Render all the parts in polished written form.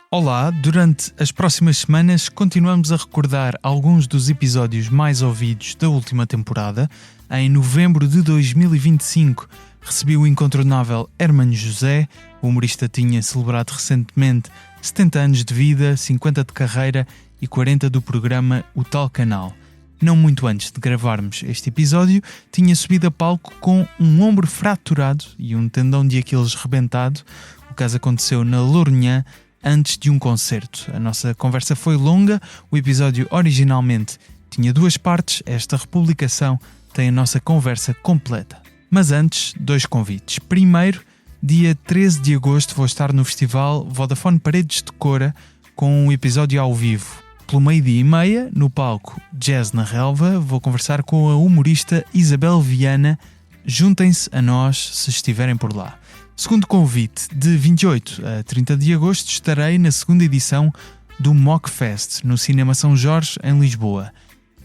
Olá, durante as próximas semanas continuamos a recordar alguns dos episódios mais ouvidos da última temporada. Em novembro de 2025 recebi o incontornável Hermano José. O humorista tinha celebrado recentemente 70 anos de vida, 50 de carreira e 40 do programa O Tal Canal. Não muito antes de gravarmos este episódio, tinha subido a palco com um ombro fraturado e um tendão de Aquiles rebentado. O caso aconteceu na Lourinhã, antes de um concerto. A nossa conversa foi longa, o episódio originalmente tinha 2 partes, esta republicação tem a nossa conversa completa. Mas antes, 2 convites. Primeiro, dia 13 de agosto vou estar no festival Vodafone Paredes de Cora com um episódio ao vivo. Pelo 12:30, no palco Jazz na Relva, vou conversar com a humorista Isabel Viana. Juntem-se a nós se estiverem por lá. Segundo convite, de 28 a 30 de agosto estarei na segunda edição do Mockfest, no Cinema São Jorge, em Lisboa.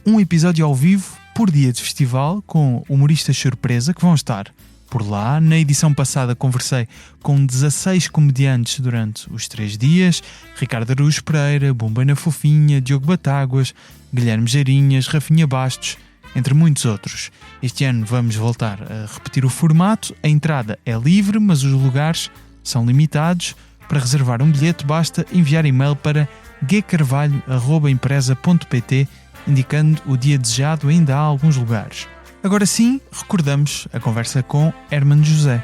Um episódio ao vivo por dia de festival, com humoristas surpresa que vão estar por lá. Na edição passada conversei com 16 comediantes durante os 3 dias: Ricardo Araújo Pereira, Bombana Fofinha, Diogo Batáguas, Guilherme Jarinhas, Rafinha Bastos, entre muitos outros. Este ano vamos voltar a repetir o formato. A entrada é livre, mas os lugares são limitados. Para reservar um bilhete basta enviar e-mail para gcarvalho@empresa.pt indicando o dia desejado. Ainda há alguns lugares. Agora sim, recordamos a conversa com Hermano José.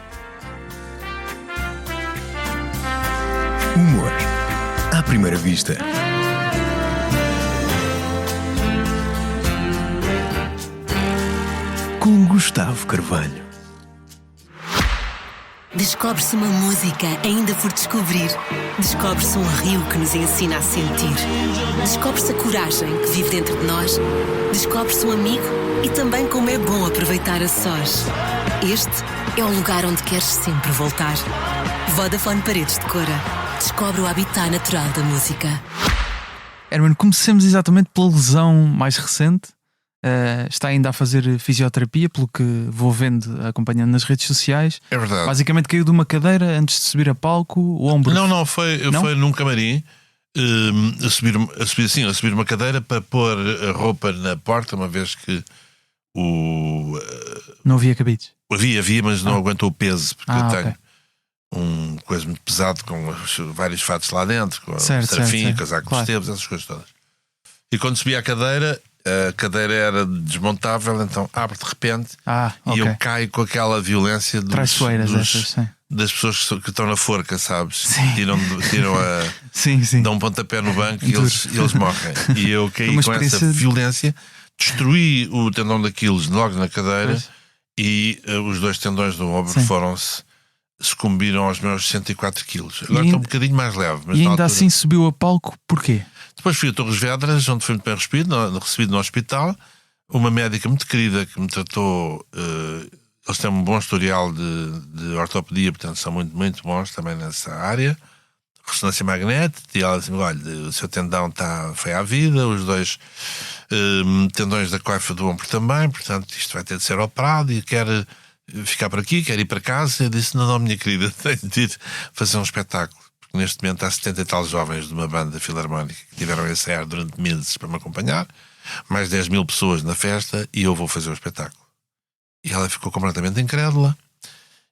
Humor à primeira vista. Com Gustavo Carvalho. Descobre-se uma música ainda por descobrir. Descobre-se um rio que nos ensina a sentir. Descobre-se a coragem que vive dentro de nós. Descobre-se um amigo e também como é bom aproveitar a sós. Este é o lugar onde queres sempre voltar. Vodafone Paredes de Cora. Descobre o habitat natural da música. Hermano, comecemos exatamente pela lesão mais recente. Está ainda a fazer fisioterapia, pelo que vou vendo, acompanhando nas redes sociais. É verdade. Basicamente caiu de uma cadeira antes de subir a palco, o ombro... Não, foi num camarim, a subir uma cadeira para pôr a roupa na porta, uma vez que Não havia cabides? Havia, mas não aguentou o peso, porque eu tenho ok. um coisa muito pesado, com vários fatos lá dentro, com serafim, casaco dos tebos, essas coisas todas. E quando subi à cadeira, a cadeira era desmontável, então abre de repente e eu caio com aquela violência das pessoas que estão na forca, sabes? Tiram dão um pontapé no banco e eles morrem. E eu caí com essa violência, destruí o tendão de Aquiles logo na cadeira e os 2 tendões do ombro sucumbiram aos meus 104 quilos. Agora estou um bocadinho mais leve. Mas e ainda assim subiu a palco, porquê? Depois fui a Torres Vedras, onde fui muito bem recebido no hospital. Uma médica muito querida que me tratou. Eles têm um bom historial de ortopedia, portanto são muito, muito bons também nessa área. Ressonância magnética. E ela disse: olha, o seu tendão foi à vida, os 2 tendões da coifa do ombro também, portanto isto vai ter de ser operado e quer ficar por aqui, quer ir para casa. Eu disse: não, minha querida, tenho de ir fazer um espetáculo. Porque neste momento há 70 e tal jovens de uma banda filarmónica que tiveram a ensaiar durante meses para me acompanhar, mais 10 mil pessoas na festa, e eu vou fazer o espetáculo. E ela ficou completamente incrédula.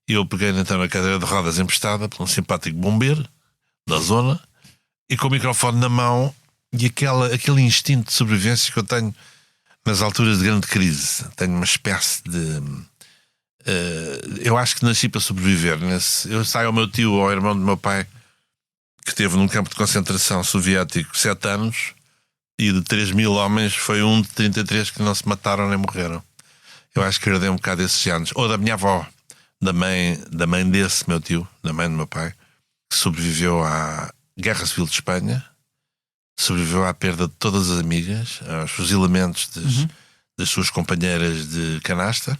E eu peguei então a cadeira de rodas emprestada por um simpático bombeiro da zona, e com o microfone na mão, e aquele instinto de sobrevivência que eu tenho nas alturas de grande crise. Tenho uma espécie de... eu acho que nasci para sobreviver. Eu saio ao meu tio, ao irmão do meu pai, que esteve num campo de concentração soviético 7 anos, e de 3 mil homens foi um de 33 que não se mataram nem morreram. Eu acho que herdei um bocado desses anos. Ou da minha avó, da mãe desse meu tio, da mãe do meu pai, que sobreviveu à Guerra Civil de Espanha, sobreviveu à perda de todas as amigas, aos fuzilamentos das suas companheiras de canasta,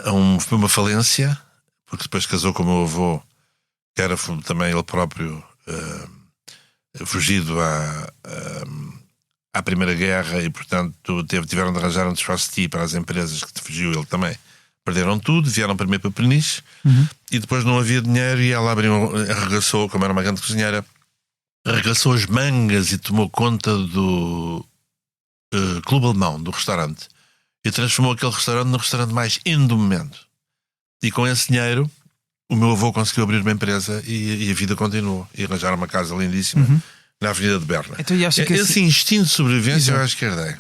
a uma falência, porque depois casou com o meu avô, que era também ele próprio fugido à Primeira Guerra, e portanto tiveram de arranjar um disfarce para as empresas que fugiu ele também. Perderam tudo, vieram primeiro para Peniche, e depois não havia dinheiro, e ela arregaçou, como era uma grande cozinheira, arregaçou as mangas e tomou conta do Clube Alemão, do restaurante, e transformou aquele restaurante no restaurante mais in do momento. E com esse dinheiro o meu avô conseguiu abrir uma empresa e a vida continuou. E arranjar uma casa lindíssima na Avenida de Berna. Então, e acha que esse instinto de sobrevivência, Exato. eu acho que herdei.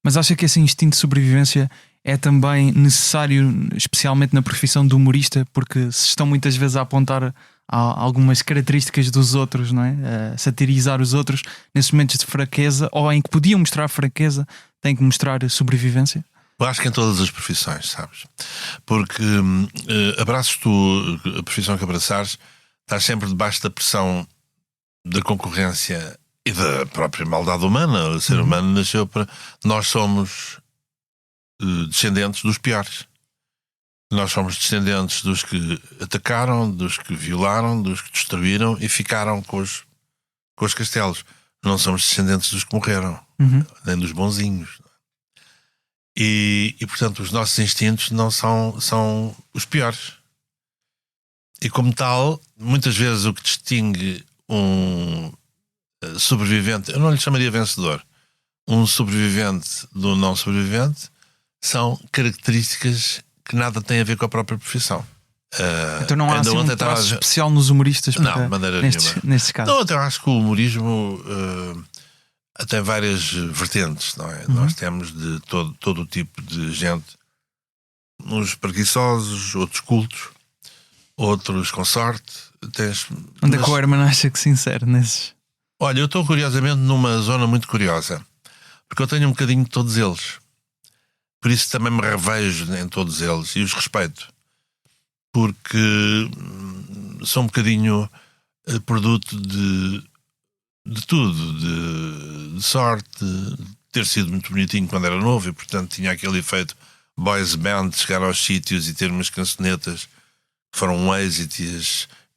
Mas acha que esse instinto de sobrevivência é também necessário, especialmente na profissão de humorista, porque se estão muitas vezes a apontar algumas características dos outros, não é? A satirizar os outros nesses momentos de fraqueza, ou em que podiam mostrar fraqueza, têm que mostrar sobrevivência? Eu acho que em todas as profissões, sabes? Porque abraças tu a profissão que abraçares, estás sempre debaixo da pressão da concorrência e da própria maldade humana. O ser humano nasceu para... Nós somos descendentes dos piores. Nós somos descendentes dos que atacaram, dos que violaram, dos que destruíram e ficaram com os castelos. Não somos descendentes dos que morreram, nem dos bonzinhos. E portanto, os nossos instintos não são os piores. E como tal, muitas vezes o que distingue um sobrevivente, eu não lhe chamaria vencedor, um sobrevivente do não sobrevivente, são características que nada têm a ver com a própria profissão. Então não há assim um traço especial nos humoristas não, de maneira nenhuma. Nestes casos? Não, até eu acho que o humorismo tem várias vertentes, não é? Nós temos de todo o tipo de gente, uns preguiçosos, outros cultos, outros com sorte. Onde é que o Herman acha que se insere nesses? Olha, eu estou curiosamente numa zona muito curiosa, porque eu tenho um bocadinho de todos eles. Por isso também me revejo em todos eles e os respeito. Porque são um bocadinho produto de tudo, de sorte, de ter sido muito bonitinho quando era novo e portanto tinha aquele efeito boys band de chegar aos sítios e ter umas cançonetas que foram um êxito e o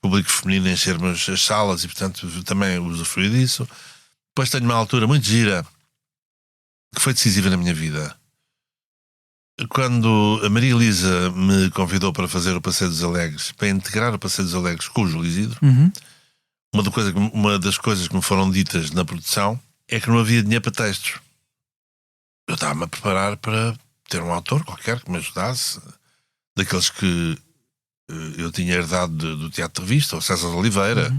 público feminino encher-me as salas e portanto também usufruí disso. Depois tenho uma altura muito gira que foi decisiva na minha vida. Quando a Maria Elisa me convidou para fazer o Passeio dos Alegres, para integrar o Passeio dos Alegres com o Júlio Isidro, uma das coisas que me foram ditas na produção é que não havia dinheiro para textos. Eu estava-me a preparar para ter um autor qualquer que me ajudasse, daqueles que eu tinha herdado do Teatro de Revista, o César Oliveira,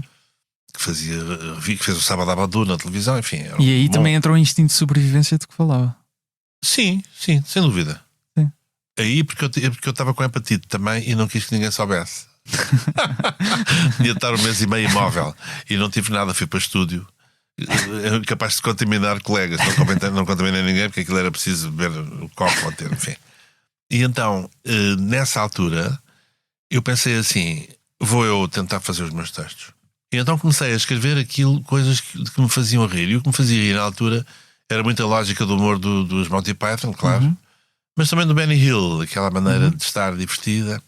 que fez o Sábado à Badu na televisão, enfim. E aí também entrou o instinto de sobrevivência de que falava. Sim, sem dúvida. Sim. Aí porque eu estava com hepatite também e não quis que ninguém soubesse. Ia estar um mês e meio imóvel e não tive nada, fui para estúdio, capaz de contaminar colegas. Não contaminei ninguém porque aquilo era preciso beber o copo ou ter, enfim. E então, nessa altura, eu pensei assim: vou eu tentar fazer os meus textos. E então comecei a escrever coisas que me faziam rir. E o que me fazia rir na altura era muita lógica do humor dos Monty Python, claro, mas também do Benny Hill, aquela maneira de estar divertida,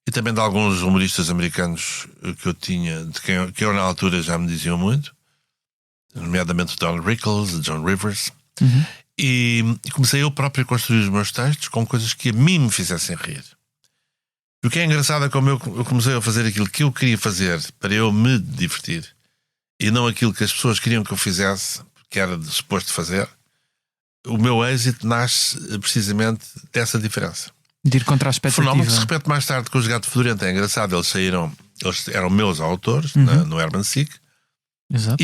e também de alguns humoristas americanos que eu tinha, que eu na altura já me diziam muito, nomeadamente Don Rickles, John Rivers, e comecei eu próprio a construir os meus textos com coisas que a mim me fizessem rir. E o que é engraçado é como eu comecei a fazer aquilo que eu queria fazer para eu me divertir e não aquilo que as pessoas queriam que eu fizesse, que era suposto fazer. O meu êxito nasce precisamente dessa diferença. De ir contra a expectativa. Fenómeno que se repete mais tarde com os Gato Fedorento. É engraçado, eles eram meus autores no Herman Sick. Exato.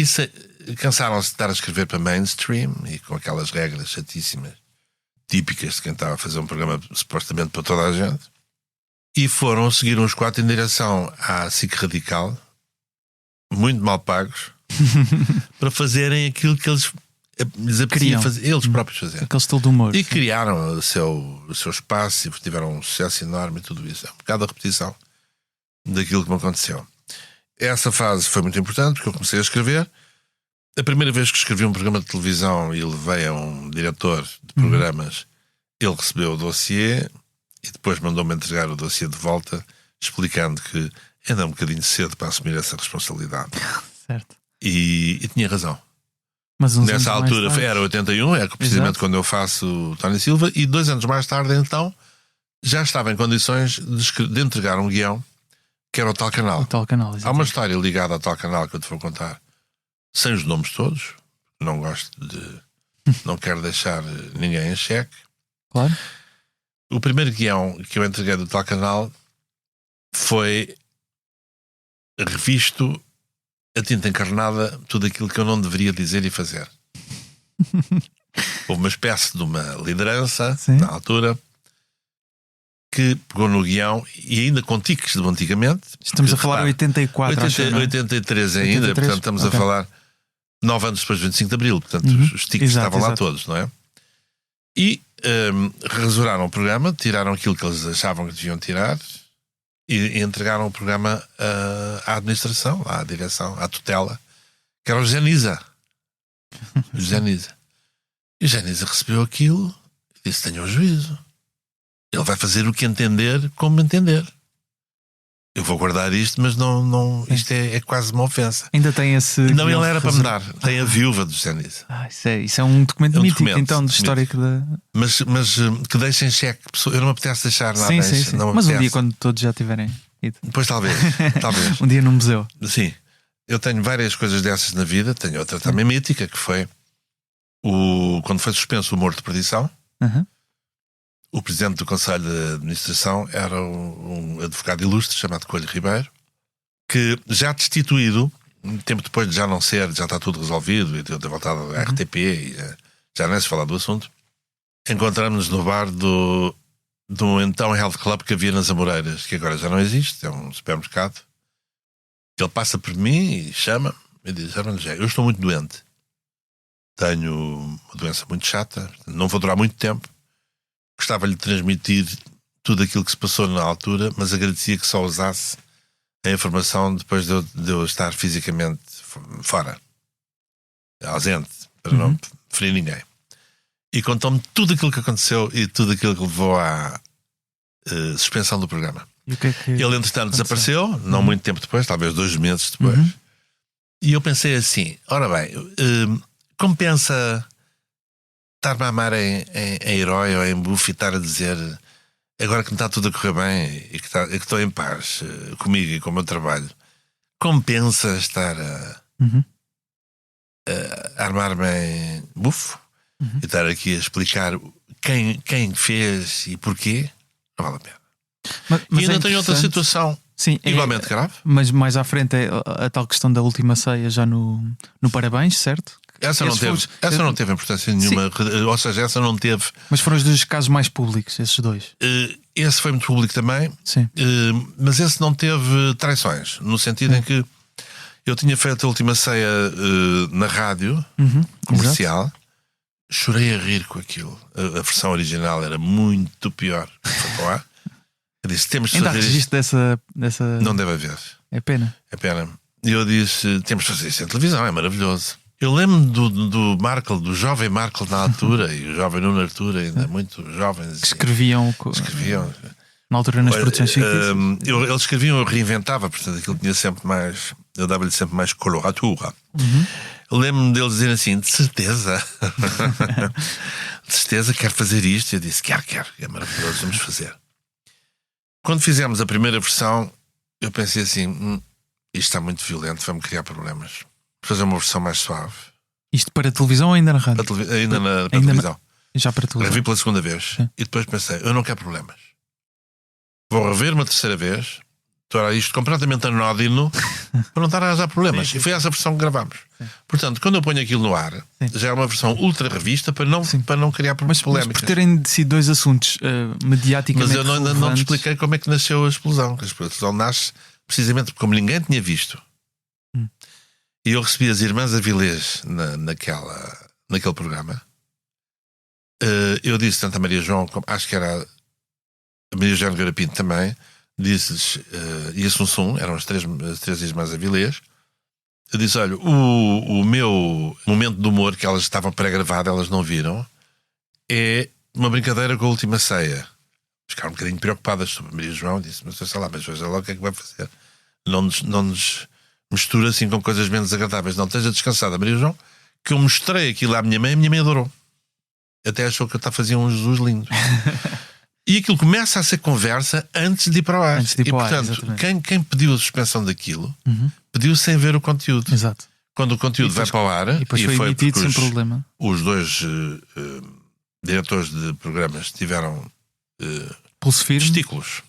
E cansaram-se de estar a escrever para mainstream e com aquelas regras chatíssimas, típicas de quem estava a fazer um programa supostamente para toda a gente. E seguiram os 4 em direção à SIC Radical, muito mal pagos, para fazerem aquilo que lhes apetecia fazer, eles próprios fazerem. Aquele estilo de humor. E criaram o seu espaço e tiveram um sucesso enorme e tudo isso. É um bocado a repetição daquilo que me aconteceu. Essa fase foi muito importante porque eu comecei a escrever. A primeira vez que escrevi um programa de televisão e levei a um diretor de programas, ele recebeu o dossiê e depois mandou-me entregar o dossiê de volta, explicando que ainda é um bocadinho cedo para assumir essa responsabilidade. Certo. E tinha razão. Mas nessa altura era 81, é precisamente quando eu faço o Tony Silva, e 2 anos mais tarde, então, já estava em condições de entregar um guião que era o Tal Canal. O Tal Canal, há uma história ligada ao Tal Canal que eu te vou contar sem os nomes todos, não gosto de... não quero deixar ninguém em xeque. Claro. O primeiro guião que eu entreguei do tal canal foi revisto a tinta encarnada, tudo aquilo que eu não deveria dizer e fazer. Houve uma espécie de uma liderança, sim, na altura, que pegou no guião, e ainda com tiques de antigamente. Estamos a falar de 84, 83 ainda, 83? portanto estamos a falar 9 anos depois do 25 de Abril, portanto os tiques estavam lá todos, não é? E rasuraram o programa, tiraram aquilo que eles achavam que deviam tirar e entregaram o programa à administração, à direção, à tutela, que era o José Nisa. O José Nisa. E o José Nisa recebeu aquilo e disse: tenha o juízo. Ele vai fazer o que entender, como entender. Eu vou guardar isto, mas não isto é quase uma ofensa. Ainda tem esse... Não, ele era para me dar. Tem a viúva do José Nisa. Isso é um documento mítico, documento, então, de histórico da... Mas que deixem em xeque. Eu não me apetece deixar nada. Sim. Não mas apetece. um dia, quando todos já tiverem ido. Depois talvez. Um dia num museu. Sim. Eu tenho várias coisas dessas na vida. Tenho outra também mítica, que foi quando foi suspenso o Morro de Perdição. O presidente do Conselho de Administração era um advogado ilustre chamado Coelho Ribeiro, que já destituído, tempo depois de já não ser, já está tudo resolvido, e ter voltado à RTP, e já nem se falar do assunto, encontramos-nos no bar do então Health Club que havia nas Amoreiras, que agora já não existe, é um supermercado. Ele passa por mim e chama-me e diz: eu estou muito doente, tenho uma doença muito chata, não vou durar muito tempo, gostava-lhe de transmitir tudo aquilo que se passou na altura, mas agradecia que só usasse a informação depois de eu estar fisicamente fora, ausente, para não ferir ninguém. E contou-me tudo aquilo que aconteceu e tudo aquilo que levou à suspensão do programa. E o que é que ele, entretanto, desapareceu, não muito tempo depois, talvez 2 meses depois. E eu pensei assim: ora bem, compensa estar-me a amar em herói ou em buff e estar a dizer, agora que me está tudo a correr bem e que estou em paz comigo e com o meu trabalho, compensa estar a armar-me em bufo e estar aqui a explicar quem fez e porquê? Não vale a pena. Mas e ainda tenho outra situação, sim, igualmente grave. Mas mais à frente é a tal questão da última ceia já no Parabéns, certo? Essa não teve importância nenhuma. Sim. Ou seja, essa não teve. Mas foram os dos casos mais públicos, esses dois. Esse foi muito público também. Sim. Mas esse não teve traições, no sentido em que eu tinha feito a última ceia na rádio comercial. Exato. Chorei a rir com aquilo. A versão original era muito pior. Eu disse: temos de fazer. Ainda registro dessa. Não deve haver. É pena. É pena. E eu disse: temos de fazer isso em televisão, é maravilhoso. Eu lembro do Markle, do jovem Markle na altura, e o jovem Nuno Artur, ainda muito jovens. Que escreviam na altura nas produções fictícias. Eles escreviam, eu reinventava, portanto aquilo tinha sempre mais. Eu dava-lhe sempre mais coloratura. Lembro-me deles dizerem assim: de certeza, de certeza quero fazer isto. E eu disse: quero, é maravilhoso, vamos fazer. Quando fizemos a primeira versão, eu pensei assim: isto está muito violento, vai-me criar problemas. Fazer uma versão mais suave. Isto para televisão ou ainda na rádio? Para televisão. Já para televisão. Revi pela segunda vez. Sim. E depois pensei: eu não quero problemas. Vou rever uma terceira vez. Tornar isto completamente anódino para não estar a arranjar problemas. Sim. E foi essa versão que gravámos. Sim. Portanto, quando eu ponho aquilo no ar, já é uma versão ultra revista para não criar problemas. Mas por terem sido 2 assuntos mediaticamente. Mas eu não te expliquei como é que nasceu a explosão. A explosão nasce precisamente porque, como ninguém tinha visto, e eu recebi as Irmãs Avilés naquele programa, eu disse tanto a Maria João, acho que era a Maria João Garapinto também, disse-lhes, e a Sunsum, eram as três Irmãs Avilés. Eu disse: olha, o meu momento de humor que elas estavam pré-gravado, elas não viram, é uma brincadeira com a última ceia. Ficaram um bocadinho preocupadas sobre a Maria João. Disse: mas sei lá, mas veja lá o que é que vai fazer. Não nos mistura assim com coisas menos agradáveis. Não, esteja descansada, Maria João, que eu mostrei aquilo à minha mãe, e a minha mãe adorou. Até achou que eu fazia um Jesus lindo. E aquilo começa a ser conversa antes de ir para o ar. E portanto, quem pediu a suspensão daquilo, pediu sem ver o conteúdo. Exato. Quando o conteúdo vai para o ar, E depois foi emitido sem porque problema. os dois diretores de programas tiveram Pulso firme. testículos.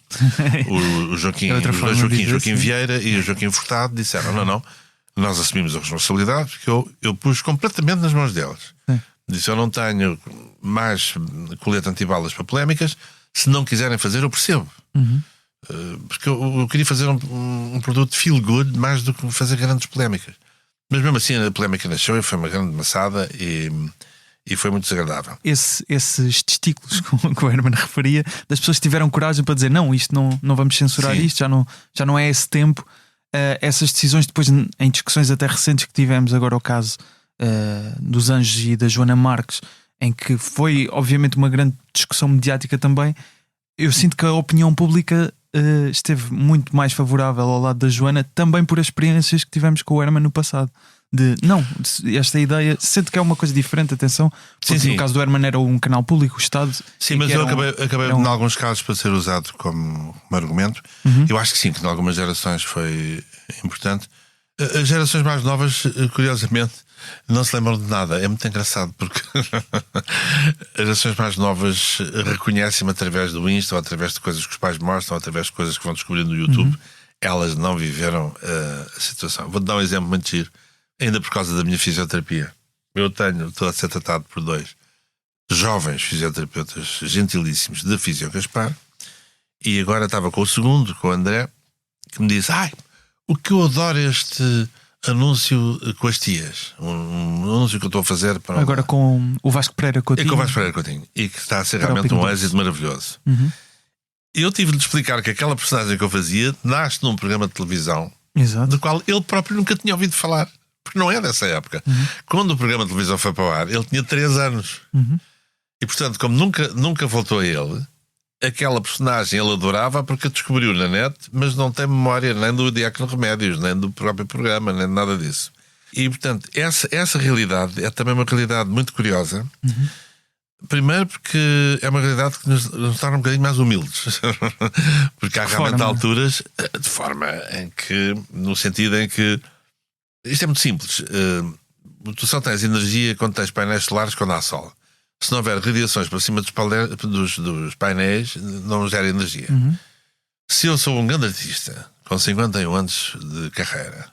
O Joaquim, É outra os forma dois de Joaquim, dizer, Joaquim sim. Vieira e o Joaquim Furtado disseram: não, nós assumimos a responsabilidade, porque eu pus completamente nas mãos deles. Sim. Disse: eu não tenho mais colete antibalas para polémicas, se não quiserem fazer, eu percebo. Porque eu queria fazer um produto feel good mais do que fazer grandes polémicas. Mas mesmo assim a polémica nasceu e foi uma grande maçada e foi muito desagradável. Esses testículos que o Herman referia, das pessoas que tiveram coragem para dizer não, isto não vamos censurar. Sim. Isto, já não é esse tempo. Essas decisões depois em discussões até recentes que tivemos, agora o caso dos Anjos e da Joana Marques, em que foi obviamente uma grande discussão mediática também. Eu sinto que a opinião pública esteve muito mais favorável ao lado da Joana, também por as experiências que tivemos com o Herman no passado. Esta ideia, sendo que é uma coisa diferente, atenção, porque Sim. no caso do Herman era um canal público, o Estado. Sim, mas eu acabei em alguns casos para ser usado como argumento. Eu acho que sim, que em algumas gerações foi importante. As gerações mais novas, curiosamente, não se lembram de nada. É muito engraçado porque as gerações mais novas reconhecem-me através do Insta, ou através de coisas que os pais mostram, ou através de coisas que vão descobrindo no YouTube. Elas não viveram a situação. Vou-te dar um exemplo muito giro, ainda por causa da minha fisioterapia. Estou a ser tratado por 2 jovens fisioterapeutas gentilíssimos da Fisio Gaspar, e agora estava com o segundo, com o André, que me disse: o que eu adoro é este anúncio com as tias, um anúncio que eu estou a fazer para agora com o Vasco Pereira Coutinho. É com o Vasco Pereira Coutinho, e que está a ser Para o realmente Pingo um Doce. êxito maravilhoso. Eu tive de explicar que aquela personagem que eu fazia nasce num programa de televisão Exato. do qual ele próprio nunca tinha ouvido falar, porque não é dessa época. Quando o programa de televisão foi para o ar, ele tinha 3 anos. E portanto, como nunca voltou a ele, aquela personagem ele adorava porque a descobriu na net, mas não tem memória nem do Diácono Remédios, nem do próprio programa, nem de nada disso. E portanto, essa realidade é também uma realidade muito curiosa. Primeiro porque é uma realidade que nos torna um bocadinho mais humildes. Porque há realmente alturas, de forma em que, no sentido em que isto é muito simples. Tu só tens energia quando tens painéis solares, quando há sol. Se não houver radiações para cima dos painéis, não gera energia. Se eu sou um grande artista com 51 anos de carreira,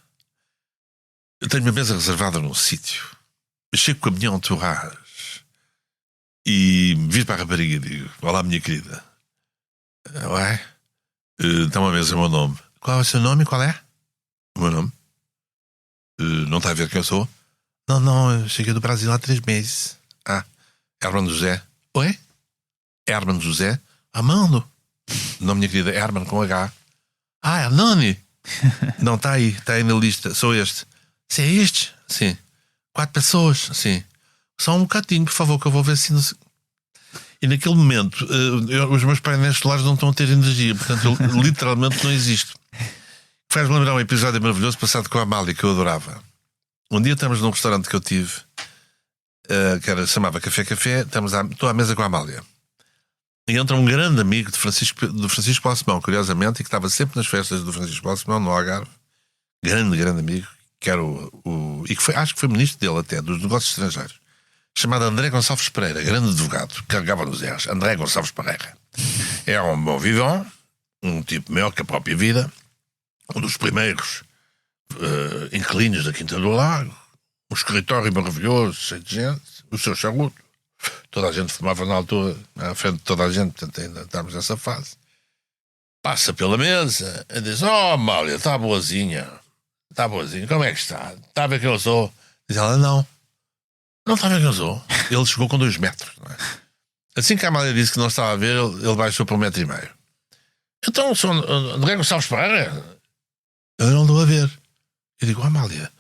eu tenho uma mesa reservada num sítio, eu chego com a minha entourage e vir para a rapariga e digo: olá, minha querida, ué, está uma mesa, o meu nome. Qual é o seu nome e qual é? O meu nome? Não está a ver quem eu sou? Não, eu cheguei do Brasil há 3 meses. Herman José. Oi? Herman José? Amando. Não, minha querida, Herman com H. É Nani. Não, está aí na lista. Sou este. Se é este? Sim. 4 pessoas? Sim. Só um bocadinho, por favor, que eu vou ver se... E naquele momento, os meus painéis solares não estão a ter energia. Portanto, eu literalmente não existo. Faz-me lembrar um episódio maravilhoso passado com a Amália, que eu adorava. Um dia estamos num restaurante que eu tive, que chamava Café Café. Estou à mesa com a Amália. E entra um grande amigo do Francisco Balsemão, curiosamente, e que estava sempre nas festas do Francisco Balsemão, no Algarve. Grande amigo, que era e que acho que foi ministro dele até, dos negócios estrangeiros. Chamado André Gonçalves Pereira, grande advogado, carregava nos erros. André Gonçalves Pereira. Era um bom vivant, um tipo maior que a própria vida, um dos primeiros inquilinos da Quinta do Lago, um escritório maravilhoso, cheio de gente, o seu charuto. Toda a gente fumava na altura, à frente de toda a gente, portanto ainda estamos nessa fase. Passa pela mesa e diz: Amália, está boazinha, como é que está? Está a ver quem eu sou? Diz ela: não está a ver quem eu sou. Ele chegou com 2 metros, não é? Assim que a Amália disse que não estava a ver, ele baixou para 1,5 metro. Então, sou André Gonçalves Pereira? Eu não estou a ver. Eu digo: Amália,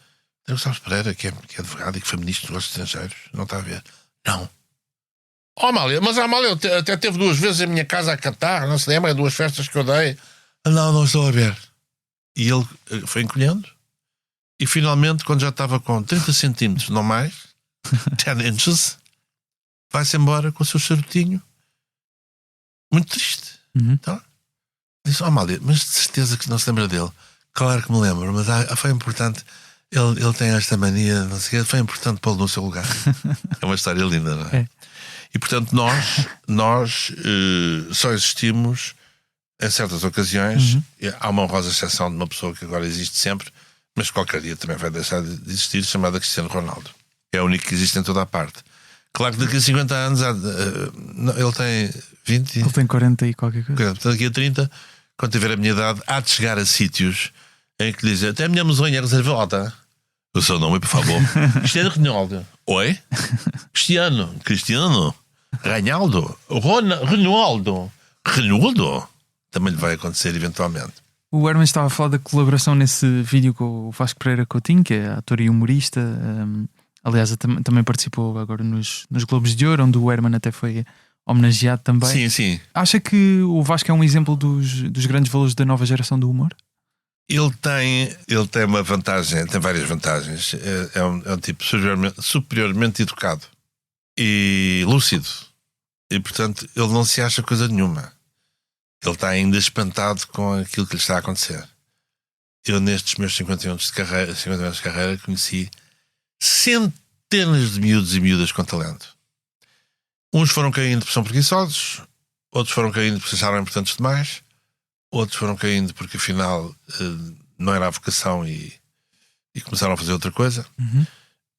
André Gonçalves Pereira, que é advogado e que foi ministro dos negócios estrangeiros, não está a ver? Não. Amália, mas a Amália até teve 2 vezes a minha casa a cantar, não se lembra? 2 festas que eu dei. Não estou a ver. E ele foi encolhendo, e finalmente, quando já estava com 30 centímetros, não mais, 10 inches, vai-se embora com o seu charutinho, muito triste. Então, disse: Amália, mas de certeza que não se lembra dele? Claro que me lembro, mas foi importante. Ele tem esta mania, não sei o que, foi importante pô-lo no seu lugar. É uma história linda, não é? É. E portanto nós só existimos em certas ocasiões. Há uma honrosa exceção de uma pessoa que agora existe sempre, mas qualquer dia também vai deixar de existir, chamada Cristiano Ronaldo. É o único que existe em toda a parte. Claro que daqui a 50 anos ele tem 20. Ele tem 40 e qualquer coisa. Portanto, daqui a 30, quando tiver a minha idade, há de chegar a sítios em que dizem: até a minha mozonha é reservada. O seu nome, por favor. Cristiano Ronaldo. Oi? Cristiano. Ronaldo. Também lhe vai acontecer eventualmente. O Herman estava a falar da colaboração nesse vídeo com o Vasco Pereira Coutinho, que é ator e humorista. Aliás, também participou agora nos Globos de Ouro, onde o Herman até foi homenageado também. Sim, sim. Acha que o Vasco é um exemplo dos grandes valores da nova geração do humor? Ele tem uma vantagem, tem várias vantagens. É um tipo superiormente educado e lúcido. E, portanto, ele não se acha coisa nenhuma. Ele está ainda espantado com aquilo que lhe está a acontecer. Eu, nestes meus 50 anos de carreira, conheci centenas de miúdos e miúdas com talento. Uns foram caindo porque são preguiçosos, outros foram caindo porque se acharam importantes demais, outros foram caindo porque afinal não era a vocação e começaram a fazer outra coisa.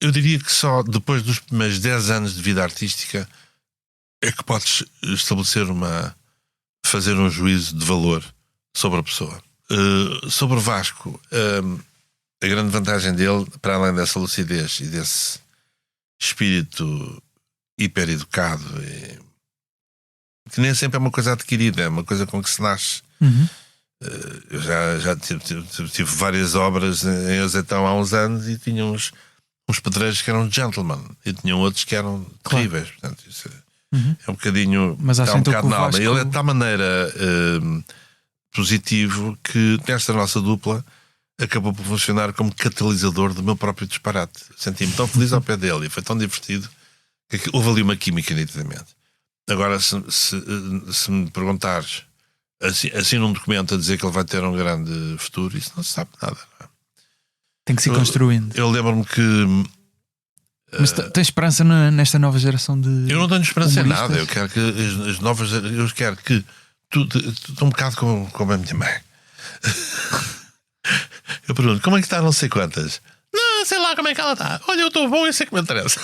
Eu diria que só depois dos primeiros 10 anos de vida artística é que podes fazer um juízo de valor sobre a pessoa. Sobre o Vasco, a grande vantagem dele, para além dessa lucidez e desse espírito hiper-educado, que nem sempre é uma coisa adquirida, é uma coisa com que se nasce. Eu já tive várias obras em Azeitão há uns anos e tinha uns pedreiros que eram gentlemen e tinham outros que eram terríveis. Portanto, isso é um bocadinho. Mas está um bocado na alma. Vasco... Ele é de tal maneira positivo que nesta nossa dupla acabou por funcionar como catalisador do meu próprio disparate. Senti-me tão feliz ao pé dele e foi tão divertido que houve ali uma química nitidamente. Agora, se me perguntares assim num documento a dizer que ele vai ter um grande futuro, isso não se sabe nada. Não é? Tem que se ir construindo. Eu lembro-me que... Mas tens esperança nesta nova geração de... Eu não tenho esperança em humoristas? nada. Eu quero que as novas... Eu quero que... Estou um bocado como a minha mãe. Eu pergunto, como é que está não sei quantas? Não, sei lá como é que ela está. Olha, eu estou bom e sei que me interessa.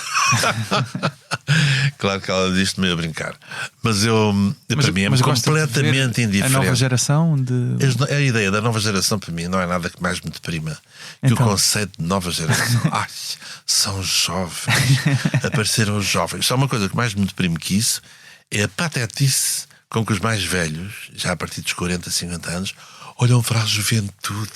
Claro que ela diz-te meio a brincar. Mas para mim é completamente indiferente. A nova geração de... A ideia da nova geração para mim não é nada que mais me deprima que o conceito de nova geração. Ai, são jovens. Apareceram os jovens. Só uma coisa que mais me deprime que isso é a patetice com que os mais velhos, já a partir dos 40, 50 anos, olham para a juventude.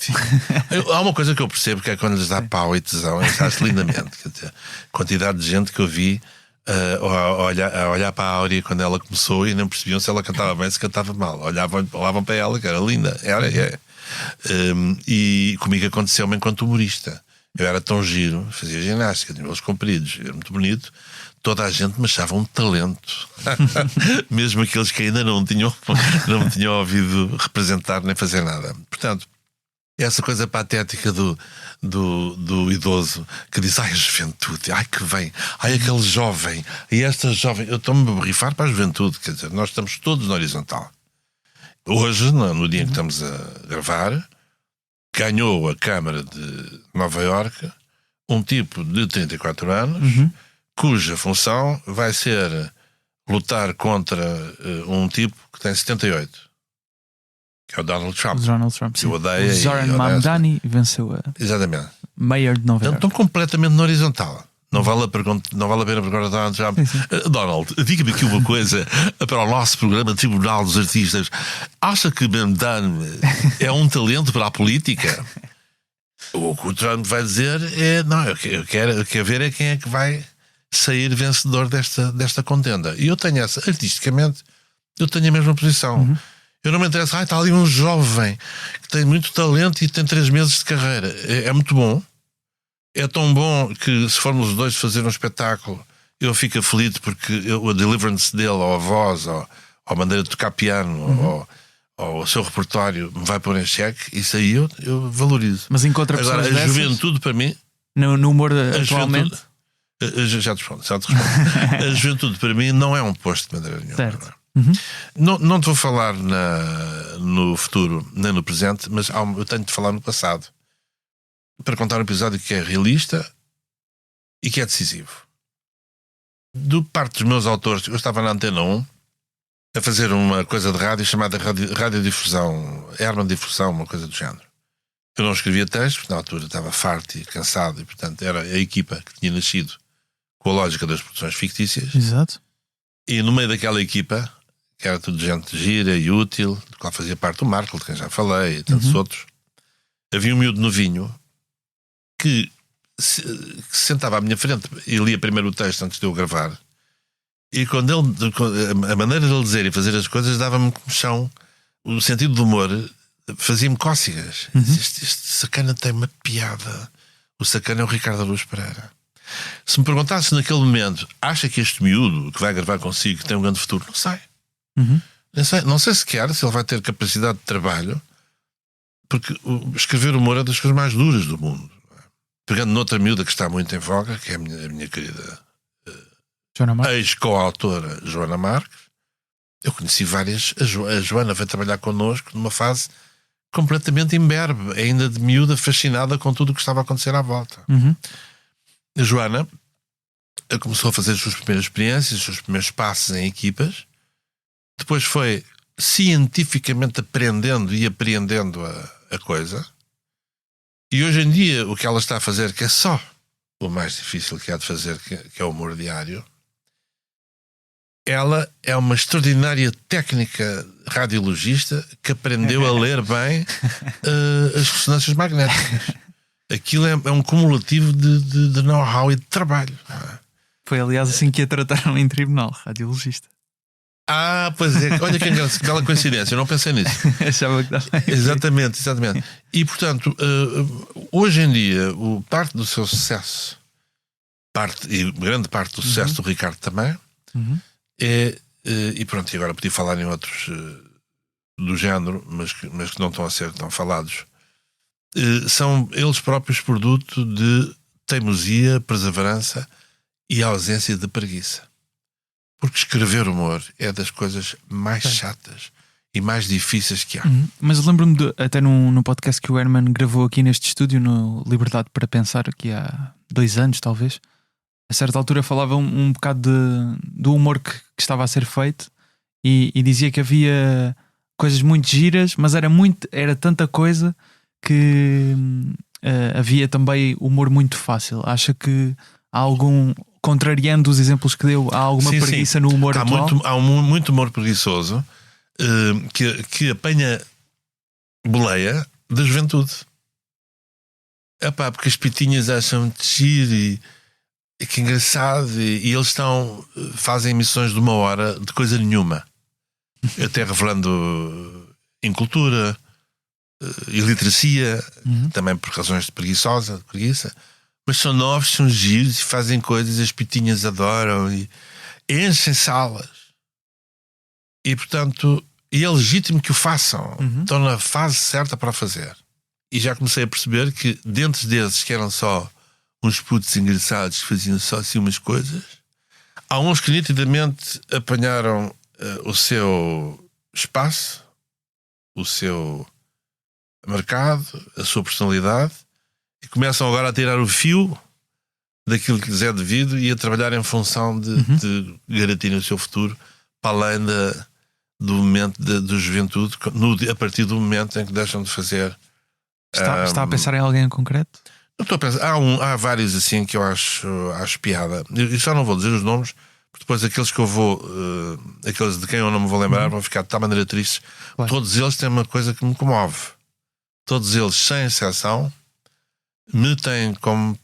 Há uma coisa que eu percebo, que é quando lhes dá pau e tesão, está-se lindamente. Quer dizer, a quantidade de gente que eu vi a olhar para a Áurea quando ela começou e não percebiam se ela cantava bem, se cantava mal. Olhavam para ela, que era linda. E comigo aconteceu-me enquanto humorista. Eu era tão giro, fazia ginástica, tinha olhos compridos, era muito bonito. Toda a gente me achava um talento. Mesmo aqueles que ainda não me tinham ouvido representar nem fazer nada. Portanto, essa coisa patética do idoso que diz: ai, a juventude, ai que vem, ai aquele jovem, e esta jovem. Eu estou-me a borrifar para a juventude. Quer dizer, nós estamos todos na horizontal. Hoje, no dia em que estamos a gravar, ganhou a Câmara de Nova Iorque um tipo de 34 anos, cuja função vai ser lutar contra um tipo que tem 78, que é o Donald Trump. Sim. Eu odeio. O Zoran Mamdani venceu a Exatamente. Mayor de Nova Iorque. Estão completamente na horizontal. Não vale a pena perguntar a Donald Trump. Donald, diga-me aqui uma coisa para o nosso programa Tribunal dos Artistas. Acha que Mamdani é um talento para a política? O que o Trump vai dizer é: não, eu quero ver é quem é que vai sair vencedor desta contenda. E eu tenho artisticamente, eu tenho a mesma posição. Eu não me interessa, está ali um jovem que tem muito talento e tem 3 meses de carreira. É muito bom. É tão bom que, se formos os dois fazer um espetáculo, eu fico aflito porque a deliverance dele, ou a voz, ou a maneira de tocar piano, ou o seu repertório me vai pôr em xeque, isso aí eu valorizo. Mas encontra pessoas Agora, a dessas juventude para mim... no humor atualmente? Já te respondo. A juventude para mim não é um posto de maneira nenhuma. Certo. Não te vou falar no futuro nem no presente, mas eu tenho de falar no passado para contar um episódio que é realista e que é decisivo. Do parte dos meus autores, eu estava na Antena 1 a fazer uma coisa de rádio chamada radiodifusão, Herman Difusão, uma coisa do género. Eu não escrevia textos, na altura estava farto e cansado, e portanto era a equipa que tinha nascido com a lógica das produções fictícias. Exato. E no meio daquela equipa, que era tudo gente gira e útil, do qual fazia parte o Marco, de quem já falei, e tantos outros, havia um miúdo novinho que se sentava à minha frente e lia primeiro o texto antes de eu gravar. E quando a maneira de ele dizer e fazer as coisas dava-me chão, o sentido do humor fazia-me cócegas. Este sacana tem uma piada. O sacana é o Ricardo Araújo Pereira. Se me perguntasse naquele momento, acha que este miúdo que vai gravar consigo tem um grande futuro? Não sei. Não sei sequer se ele vai ter capacidade de trabalho, porque escrever humor é das coisas mais duras do mundo. Pegando noutra miúda que está muito em voga, que é a minha querida ex-coautora Joana Marques, eu conheci várias. A Joana veio trabalhar connosco numa fase completamente imberbe, ainda de miúda, fascinada com tudo o que estava a acontecer à volta. A Joana começou a fazer as suas primeiras experiências, os seus primeiros passos em equipas, depois foi cientificamente aprendendo e apreendendo a coisa, e hoje em dia o que ela está a fazer, que é só o mais difícil que há de fazer, que é o humor diário, ela é uma extraordinária técnica radiologista que aprendeu a ler bem as ressonâncias magnéticas. Aquilo é um cumulativo de know-how e de trabalho. Foi aliás assim que a trataram em tribunal, radiologista. Pois é, olha que bela coincidência, eu não pensei nisso. Achava que estava. Exatamente. E portanto, hoje em dia, parte do seu sucesso, grande parte do sucesso do Ricardo também, e pronto, e agora podia falar em outros do género, mas que não estão a ser tão falados, são eles próprios produto de teimosia, perseverança e ausência de preguiça. Porque escrever humor é das coisas mais chatas e mais difíceis que há. Mas lembro-me até no podcast que o Herman gravou aqui neste estúdio, no Liberdade para Pensar, aqui há 2 anos talvez, a certa altura falava um bocado do humor que estava a ser feito e dizia que havia coisas muito giras, mas era tanta coisa que havia também humor muito fácil. Acha que há algum, contrariando os exemplos que deu, há alguma preguiça no humor atual? Há muito humor preguiçoso que apanha boleia da juventude. Porque as pitinhas acham de giro e que engraçado, e eles fazem emissões de 1 hora de coisa nenhuma, até revelando incultura, iliteracia, também por razões de preguiça, mas são novos, são giros e fazem coisas, as pitinhas adoram e enchem salas, e portanto é legítimo que o façam. Estão na fase certa para fazer. E já comecei a perceber que dentro desses que eram só uns putos engraçados que faziam só assim umas coisas, há uns que nitidamente apanharam o seu espaço, o seu mercado, a sua personalidade, e começam agora a tirar o fio daquilo que lhes é devido e a trabalhar em função de garantir o seu futuro, para além do momento da juventude, a partir do momento em que deixam de fazer. Está a pensar em alguém em concreto? Eu estou a pensar, há vários assim que eu acho piada. Eu só não vou dizer os nomes, porque depois aqueles que eu vou, aqueles de quem eu não me vou lembrar, vão ficar de tal maneira tristes. Claro. Todos eles têm uma coisa que me comove. Todos eles, sem exceção, me têm como,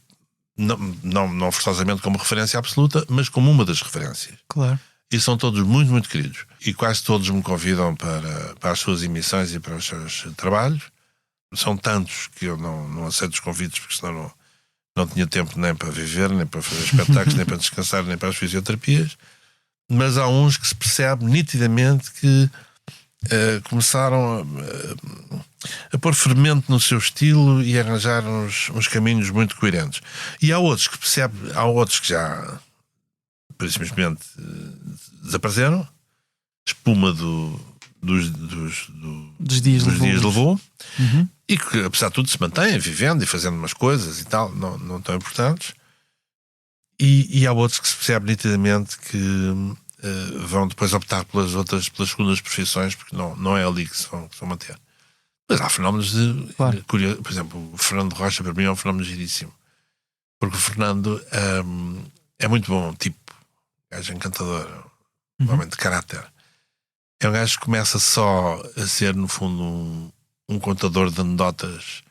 não forçosamente como referência absoluta, mas como uma das referências. Claro. E são todos muito, muito queridos. E quase todos me convidam para as suas emissões e para os seus trabalhos. São tantos que eu não aceito os convites, porque senão não tinha tempo nem para viver, nem para fazer espetáculos, nem para descansar, nem para as fisioterapias. Mas há uns que se percebe nitidamente que começaram a pôr fermento no seu estilo e a arranjar uns caminhos muito coerentes. E há outros que já simplesmente desapareceram. Espuma dos dias levou. E que, apesar de tudo, se mantêm vivendo e fazendo umas coisas e tal, não tão importantes. E há outros que se percebe nitidamente que vão depois optar pelas segundas profissões, porque não é ali que se vão manter. Mas há fenómenos curiosos. Por exemplo, o Fernando Rocha, para mim, é um fenómeno giríssimo. Porque o Fernando é muito bom, tipo, gajo encantador, um homem de caráter. É um gajo que começa só a ser, no fundo, um contador de anedotas,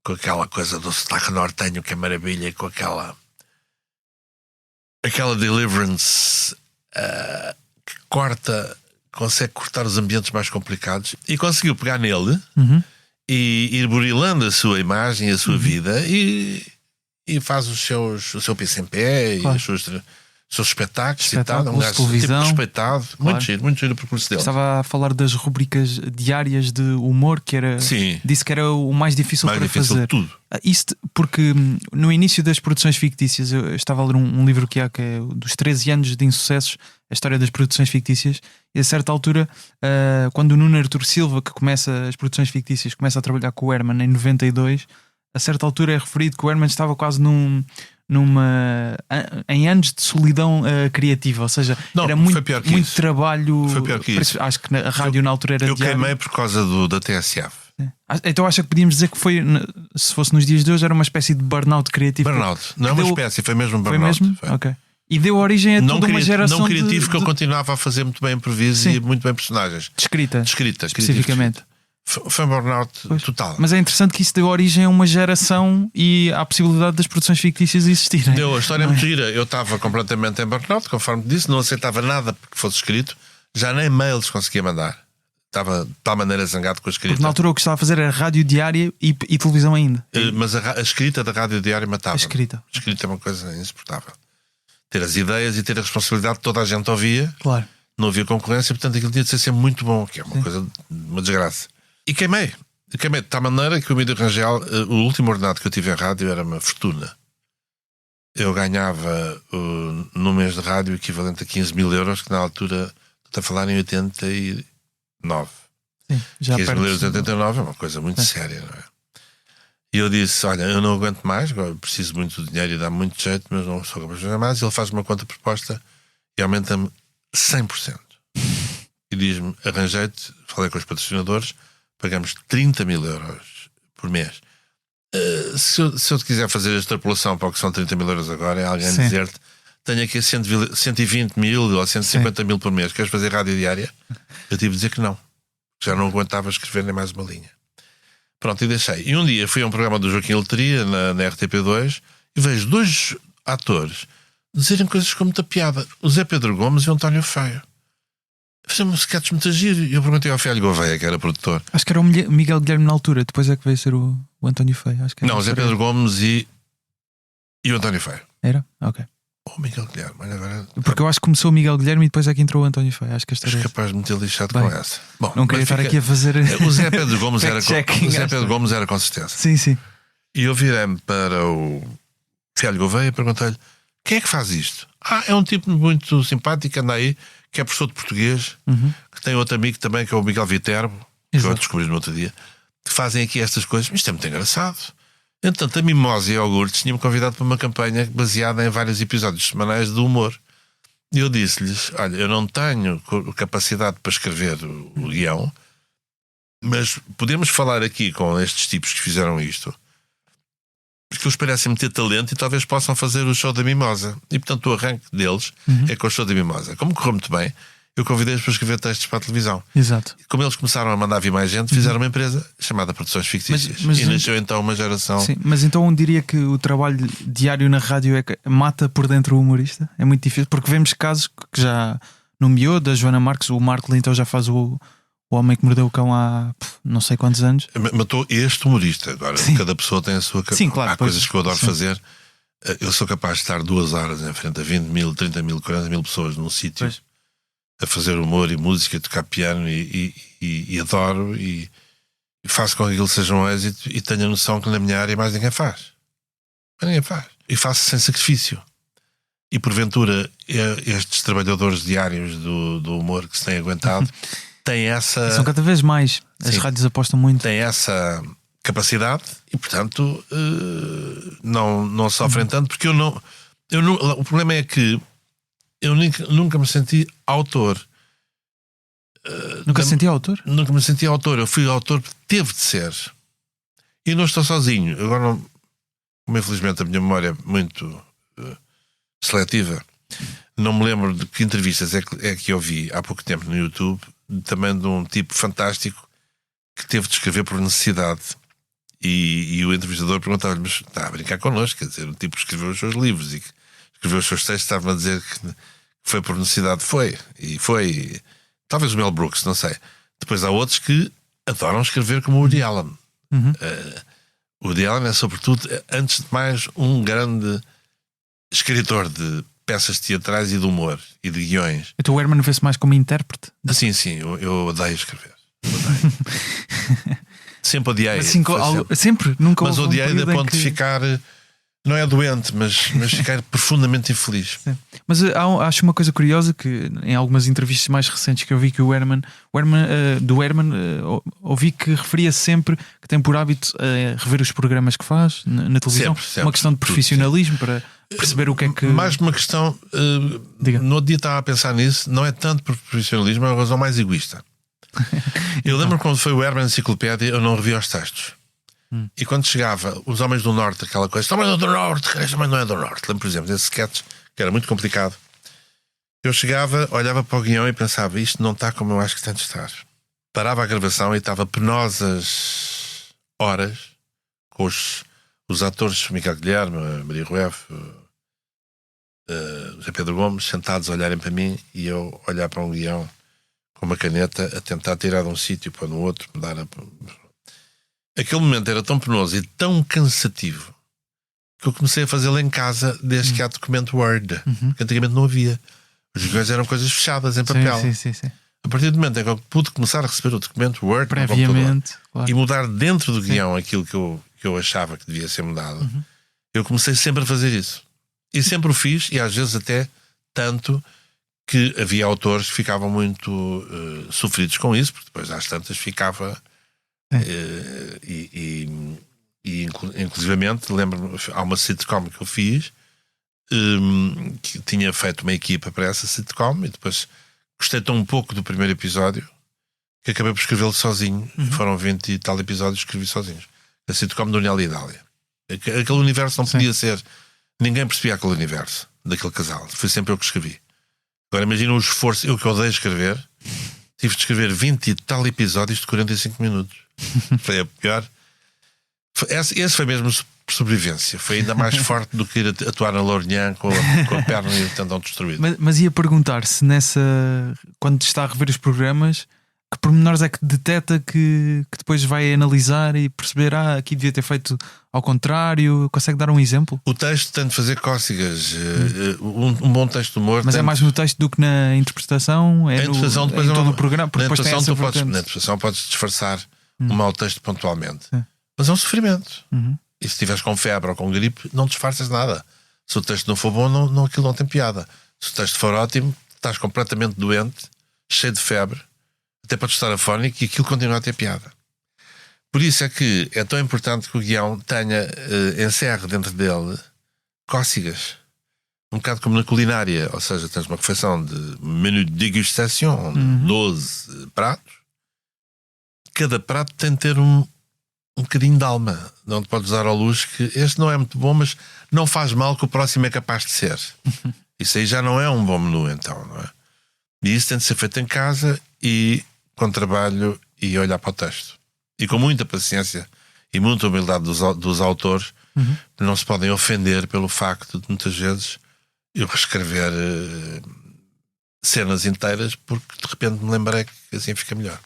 com aquela coisa do sotaque nortenho, que é maravilha, com aquela deliverance que consegue cortar os ambientes mais complicados, e conseguiu pegar nele e ir burilando a sua imagem, a sua vida, e faz o seu piso em pé e os seus espetáculos e tal. Um gajo tipo respeitado, muito giro o percurso dele. Estava a falar das rubricas diárias de humor, que era, disse que era o mais difícil para fazer. De tudo. Isto porque no início das produções fictícias, eu estava a ler um livro que é dos 13 anos de insucessos, a história das produções fictícias, e a certa altura, quando o Nuno Artur Silva, que começa as produções fictícias, começa a trabalhar com o Herman em 92, a certa altura é referido que o Herman estava quase em anos de solidão criativa, ou seja, era muito trabalho. Foi pior que isso. Acho que a rádio na altura era eu queimei por causa da TSF. Então acho que podíamos dizer que foi, se fosse nos dias de hoje, era uma espécie de burnout criativo. Burnout, não é uma espécie, foi mesmo um burnout. Foi mesmo? Ok. E deu origem a toda uma geração. Não criativo, que eu continuava a fazer muito bem improviso e muito bem personagens. Descrita especificamente. Foi um burnout total. Mas é interessante que isso deu origem a uma geração e à possibilidade das produções fictícias existirem. A história é muito gira. Eu estava completamente em burnout, conforme disse, não aceitava nada porque fosse escrito, já nem mails conseguia mandar. Estava de tal maneira zangado com a escrita. Porque na altura o que estava a fazer era rádio diária e televisão ainda. Mas a escrita da rádio diária matava. A escrita é uma coisa insuportável. Ter as ideias e ter a responsabilidade, toda a gente ouvia. Claro. Não havia concorrência, portanto aquilo tinha de ser sempre muito bom, que é uma coisa, uma desgraça. E queimei de tal maneira que o Emílio Rangel, o último ordenado que eu tive em rádio era uma fortuna. Eu ganhava no mês de rádio o equivalente a 15 mil euros, que na altura, estou a falar em 89. Sim, já 15 mil euros em 89 é uma coisa muito séria, não é? E eu disse, olha, eu não aguento mais, preciso muito de dinheiro e dá muito jeito, mas não sou capaz de fazer mais. Ele faz uma conta proposta e aumenta-me 100%. E diz-me, arranjei-te, falei com os patrocinadores, pagamos 30 mil euros por mês. Se eu te quiser fazer a extrapolação para o que são 30 mil euros agora, é alguém dizer-te, tenho aqui 120 mil ou 150 mil por mês, queres fazer rádio diária? Eu tive de dizer que não. Já não aguentava escrever nem mais uma linha. Pronto, e deixei. E um dia fui a um programa do Joaquim Letria na RTP2 e vejo dois atores dizerem coisas com muita piada. O Zé Pedro Gomes e o António Feio. Fazendo um sketch muito giro. E eu perguntei ao Fialho Gouveia, que era produtor. Acho que era o Miguel Guilherme na altura. Depois é que veio ser o António Feio. Acho que não, o Zé Pedro Gomes e o António Feio. Era? Ok. O Miguel Guilherme. Agora... Porque eu acho que começou o Miguel Guilherme e depois é que entrou o António Feio. Acho que esta és capaz de me ter lixado com essa. Bom, não queria estar aqui a fazer. O Zé Pedro Gomes era com certeza. Sim. E eu virei-me para o Fialho Gouveia e perguntei-lhe: quem é que faz isto? É um tipo muito simpático, anda aí, que é professor de português, que tem outro amigo também, que é o Miguel Viterbo, que eu descobri no outro dia, que fazem aqui estas coisas. Isto é muito engraçado. Entretanto, a Mimosa e Iogurtes tinham-me convidado para uma campanha baseada em vários episódios semanais de humor. E eu disse-lhes: olha, eu não tenho capacidade para escrever o guião, mas podemos falar aqui com estes tipos que fizeram isto, porque eles parecem-me ter talento e talvez possam fazer o show da Mimosa. E portanto o arranque deles é com o show da Mimosa. Como correu muito bem, eu convidei-os para escrever textos para a televisão. Exato. E como eles começaram a mandar vir mais gente, fizeram uma empresa chamada Produções Fictícias. E nasceu então uma geração. Sim, mas então diria que o trabalho diário na rádio mata por dentro o humorista? É muito difícil, porque vemos casos que já nomeou, da Joana Marques, o Marco então já faz o Homem que Mordeu o Cão há não sei quantos anos. Matou este humorista. Agora, cada pessoa tem a sua... Sim, claro. Há coisas que eu adoro fazer. Eu sou capaz de estar 2 horas em frente a 20 mil, 30 mil, 40 mil pessoas num sítio. a fazer humor e música, a tocar piano e adoro e faço com que aquilo seja um êxito e tenho a noção que na minha área mais ninguém faz. Mais ninguém faz. E faço sem sacrifício. E porventura estes trabalhadores diários do humor que se têm aguentado têm essa... São cada vez mais. As Sim. rádios apostam muito. Têm essa capacidade e portanto não sofrem tanto, porque eu não, o problema é que eu nunca me senti autor. Nunca se sentia autor? Nunca me senti autor. Eu fui autor porque teve de ser. E não estou sozinho. Agora, como infelizmente a minha memória é muito seletiva, não me lembro de que entrevistas é que eu vi há pouco tempo no YouTube, também de um tipo fantástico que teve de escrever por necessidade. E o entrevistador perguntava-lhe: mas está a brincar connosco? Quer dizer, o tipo escreveu os seus livros e escreveu os seus textos, estava a dizer que foi por necessidade. Foi. Talvez o Mel Brooks, não sei. Depois há outros que adoram escrever, como o Woody Allen. O Woody Allen é, sobretudo, antes de mais, um grande escritor de peças teatrais e de humor e de guiões. Então o Herman vê-se mais como intérprete? Sim, eu odeio escrever. Odeio. Sempre odiei. Assim, sempre? Nunca mas houve odiei a ponto de ficar... Não é doente, mas ficar profundamente infeliz. Sim. Mas acho uma coisa curiosa que em algumas entrevistas mais recentes que eu vi que do Herman ouvi que referia sempre que tem por hábito rever os programas que faz na televisão. Sempre, uma questão de profissionalismo para perceber o que é que... Mais uma questão, no outro dia estava a pensar nisso, não é tanto por profissionalismo, é uma razão mais egoísta. Eu lembro quando foi o Herman Enciclopédia, eu não revi os textos. E quando chegava Os Homens do Norte, aquela coisa, também não é do Norte, também não é do Norte. Lembro, por exemplo, desse sketch, que era muito complicado. Eu chegava, olhava para o guião e pensava: isto não está como eu acho que tem de estar. Parava a gravação e estava penosas horas com os atores, Miguel Guilherme, Maria Rueff, José Pedro Gomes, sentados a olharem para mim e eu olhar para um guião com uma caneta a tentar tirar de um sítio para no outro, mudar a... Aquele momento era tão penoso e tão cansativo que eu comecei a fazê-lo em casa desde que há documento Word. Porque antigamente não havia. Os guiões eram coisas fechadas em papel. Sim. A partir do momento em que eu pude começar a receber o documento Word previamente, claro, e mudar dentro do guião aquilo que eu achava que devia ser mudado, eu comecei sempre a fazer isso. E sempre o fiz, e às vezes até tanto que havia autores que ficavam muito sofridos com isso, porque depois às tantas ficava... inclusivamente lembro-me, há uma sitcom que eu fiz que tinha feito uma equipa para essa sitcom e depois gostei tão pouco do primeiro episódio que acabei por escrevê-lo sozinho. Foram 20 e tal episódios que escrevi sozinhos, a sitcom do Uniel e Dália. Aquele universo não podia ser, ninguém percebia aquele universo daquele casal, foi sempre eu que escrevi. Agora imagina o esforço, eu que odeio escrever, tive de escrever 20 e tal episódios de 45 minutos. Foi a pior. Esse foi mesmo por sobrevivência. Foi ainda mais forte do que ir atuar na Lourinhã com a perna e o tendão destruído. Mas ia perguntar se quando está a rever os programas, que pormenores é que detecta que depois vai analisar e perceber: aqui devia ter feito ao contrário? Consegue dar um exemplo? O texto tem de fazer cócegas. Um bom texto de humor. Mas é mais no texto do que na interpretação? É a interpretação depois em todo o programa? Na interpretação podes disfarçar um mau texto pontualmente. Mas é um sofrimento. E se estiveres com febre ou com gripe, não disfarças nada. Se o texto não for bom, aquilo não tem piada. Se o texto for ótimo, estás completamente doente, cheio de febre, até podes estar afónico e aquilo continua a ter piada. Por isso é que é tão importante que o guião encerre dentro dele cócegas. Um bocado como na culinária, ou seja, tens uma refeição de menu de degustação, 12 pratos. Cada prato tem de ter um bocadinho de alma. Não te podes dar ao luxo que este não é muito bom, mas não faz mal que o próximo é capaz de ser. Isso aí já não é um bom menu, então, não é? E isso tem de ser feito em casa e com trabalho e olhar para o texto. E com muita paciência e muita humildade dos autores, não se podem ofender pelo facto de muitas vezes eu reescrever cenas inteiras porque de repente me lembrei que assim fica melhor.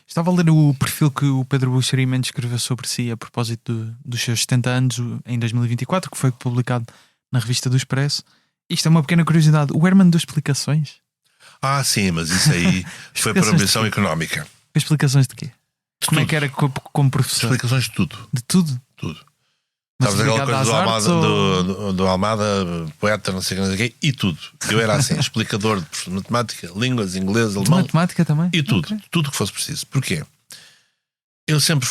Estava a ler o perfil que o Pedro Buxeri Mendes escreveu sobre si a propósito dos seus 70 anos em 2024, que foi publicado na revista do Expresso. Isto é uma pequena curiosidade: o Herman deu explicações? Ah, sim, mas isso aí foi por ambição económica. Explicações de quê? Como é que era como professor? Explicações de tudo. De tudo? Tudo. Mas Sabes aquela coisa do Almada, poeta, não sei o que, e tudo. Eu era assim, explicador de matemática, línguas, inglês, alemão. Matemática também? E tudo. Okay. Tudo que fosse preciso. Porquê?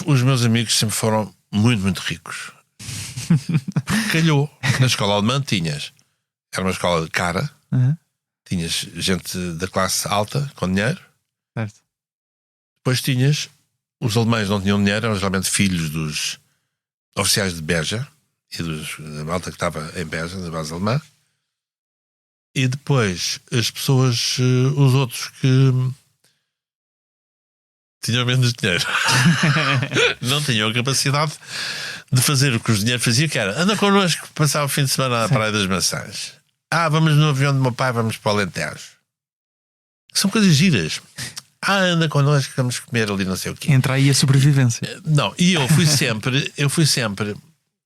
Os meus amigos sempre foram muito, muito ricos. Calhou. Na escola alemã era uma escola cara. Tinhas gente da classe alta, com dinheiro. Certo. Depois os alemães não tinham dinheiro, eram geralmente filhos dos oficiais de Beja e da malta que estava em Beja, na base alemã. E depois as pessoas, os outros que tinham menos dinheiro, não tinham a capacidade de fazer o que os dinheiros faziam, que era: anda connosco, passar o fim de semana à Praia das Maçãs. Vamos no avião do meu pai, vamos para o Alentejo. São coisas giras. Anda connosco, vamos comer ali não sei o quê. Entra aí a sobrevivência. Não, e eu fui sempre,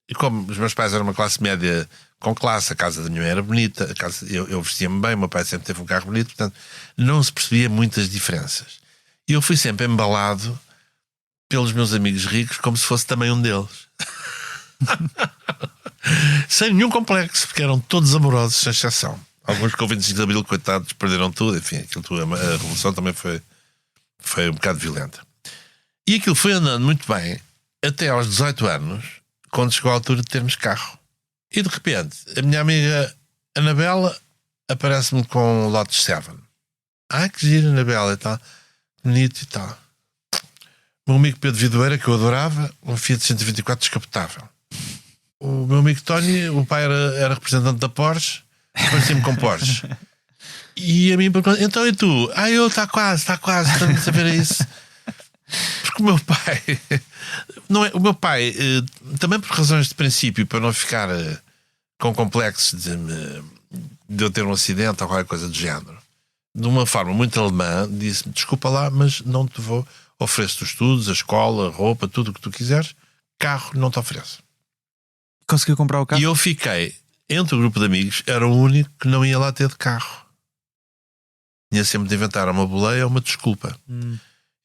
e como os meus pais eram uma classe média com classe, a casa da minha mãe era bonita, eu vestia-me bem, o meu pai sempre teve um carro bonito, portanto não se percebia muitas diferenças. E eu fui sempre embalado pelos meus amigos ricos como se fosse também um deles. Sem nenhum complexo, porque eram todos amorosos, sem exceção. Alguns com 25 de Abril, coitados, perderam tudo. Enfim, a revolução também foi um bocado violenta. E aquilo foi andando muito bem até aos 18 anos, quando chegou a altura de termos carro. E de repente, a minha amiga Anabela aparece-me com o Lotus 7. Que gira, Anabela, e tal. Bonito e tal. O meu amigo Pedro Vidoeira, que eu adorava, um Fiat 124 descapotável. O meu amigo Tony, o pai era representante da Porsche, parecia-me com Porsche. E a mim perguntou: então e tu? Eu está quase, estamos a saber isso. Porque o meu pai não é, o meu pai também por razões de princípio, para não ficar com complexos de eu ter um acidente ou qualquer coisa do género, de uma forma muito alemã, disse-me: desculpa lá, mas não te vou, ofereço-te os estudos, a escola, a roupa, tudo o que tu quiseres, carro não te ofereço. Conseguiu comprar o carro? E eu fiquei entre o grupo de amigos, era o único que não ia lá ter de carro. Tinha sempre de inventar uma boleia ou uma desculpa.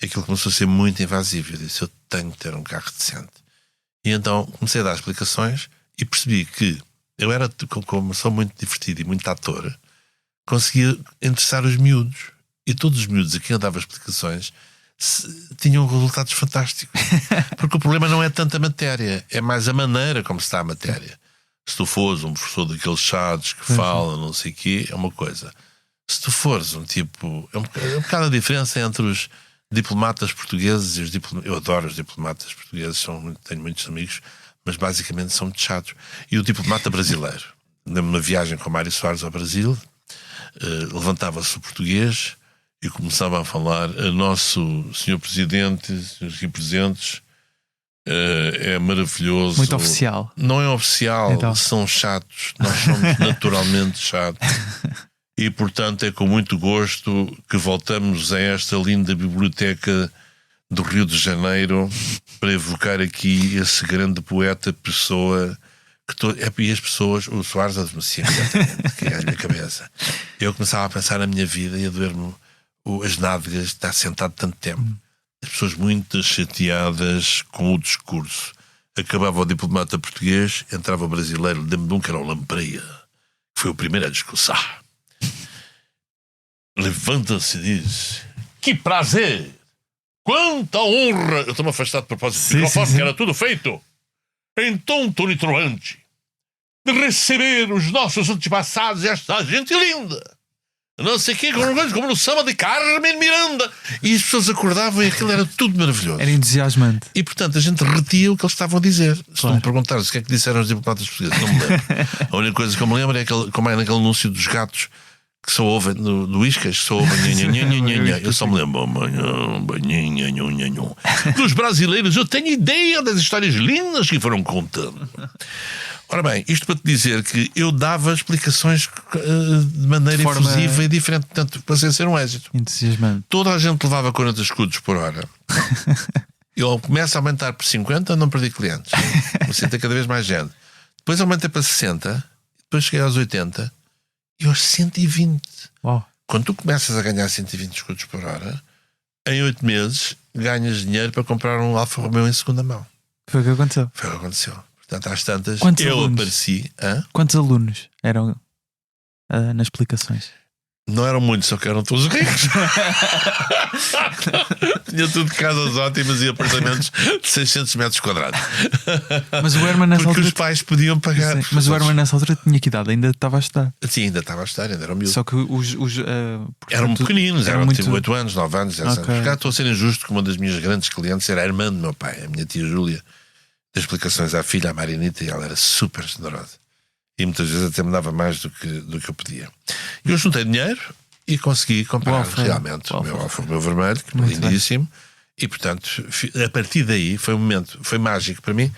E aquilo começou a ser muito invasivo. Eu disse: eu tenho que ter um carro decente. E então comecei a dar explicações e percebi que eu era, como sou muito divertido e muito ator, conseguia interessar os miúdos. E todos os miúdos a quem eu dava explicações tinham resultados fantásticos. Porque o problema não é tanto a matéria, é mais a maneira como se está a matéria. Se tu fores um professor daqueles chatos que fala, não sei o quê, é uma coisa. Se tu fores um tipo... É um bocado a diferença entre os diplomatas portugueses e os diplomatas... Eu adoro os diplomatas portugueses, tenho muitos amigos, mas basicamente são muito chatos. E o diplomata brasileiro. Numa viagem com Mário Soares ao Brasil, levantava-se o português e começava a falar: nosso senhor Presidente, senhores aqui presentes, é maravilhoso. Muito oficial. Não é oficial, então. São chatos. Nós somos naturalmente chatos. E portanto é com muito gosto que voltamos a esta linda biblioteca do Rio de Janeiro para evocar aqui esse grande poeta, pessoa e as pessoas, o Soares adormecia completamente, caía-lhe a cabeça. Eu começava a pensar na minha vida e a doer-me as nádegas de estar sentado tanto tempo. As pessoas muito chateadas com o discurso. Acabava o diplomata português, entrava o brasileiro, lembro-me de um que era o Lampreia, que foi o primeiro a discursar. Levanta-se e diz: que prazer! Quanta honra! Eu estou-me afastado de propósito do microfone, que era tudo feito em tom tonitruante, de receber os nossos antepassados, esta gente linda, não sei o quê, como no samba de Carmen Miranda. E as pessoas acordavam e aquilo era tudo maravilhoso. Era entusiasmante. E portanto a gente retia o que eles estavam a dizer. Se tu me perguntares o que é que disseram os diplomatas portugueses, não me lembro. A única coisa que eu me lembro é como é naquele anúncio dos gatos que só ouvem do Whiskas, só ouvem eu só me lembro dos brasileiros. Eu tenho ideia das histórias lindas que foram contando. Ora bem, isto para te dizer que eu dava explicações de maneira efusiva e diferente, portanto passei a ser um êxito. Entusiasmante. Toda a gente levava 40 escudos por hora. Eu começo a aumentar por 50, não perdi clientes. Comecei a ter cada vez mais gente. Depois aumentei para 60, depois cheguei aos 80 e aos 120. Uau. quando tu começas a ganhar 120 escudos por hora, em 8 meses ganhas dinheiro para comprar um Alfa Romeo em segunda mão. Foi o que aconteceu. Foi o que aconteceu. Portanto, às tantas, Quantos eu alunos? apareci. Quantos alunos eram nas explicações? Não eram muitos, só que eram todos ricos. Tinha tudo casas ótimas e apartamentos de 600 metros quadrados. Mas o Herman nessa Porque altura. os pais podiam pagar. Sim, mas o Herman nessa altura tinha que idade? Ainda estava a estudar. Sim, ainda estava a estudar, ainda era miúdo. Só que Eram pequeninos, eram muito... tipo 8 anos, 9 anos. Okay. Porque cá estou a ser injusto, que uma das minhas grandes clientes era a irmã do meu pai, a minha tia Júlia. Dei explicações à filha, à Marinita, e ela era super generosa. E muitas vezes até me dava mais do que eu pedia. E eu juntei dinheiro e consegui comprar realmente o meu Alfa Romeo vermelho, que é lindíssimo. E portanto, a partir daí foi um momento, foi mágico para mim,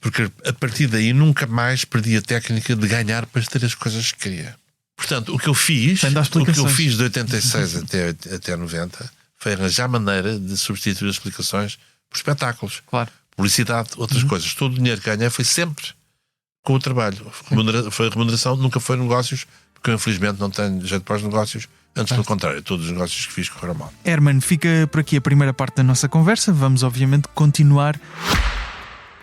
porque a partir daí nunca mais perdi a técnica de ganhar para ter as coisas que queria. Portanto, o que eu fiz de 86 até 90 foi arranjar maneira de substituir as explicações por espetáculos, publicidade, outras coisas. Todo o dinheiro que ganhei foi sempre com o trabalho. Foi remuneração, nunca foi negócios, porque eu infelizmente não tenho jeito para os negócios. Antes, pelo contrário, todos os negócios que fiz correram mal. Herman, fica por aqui a primeira parte da nossa conversa. Vamos, obviamente, continuar.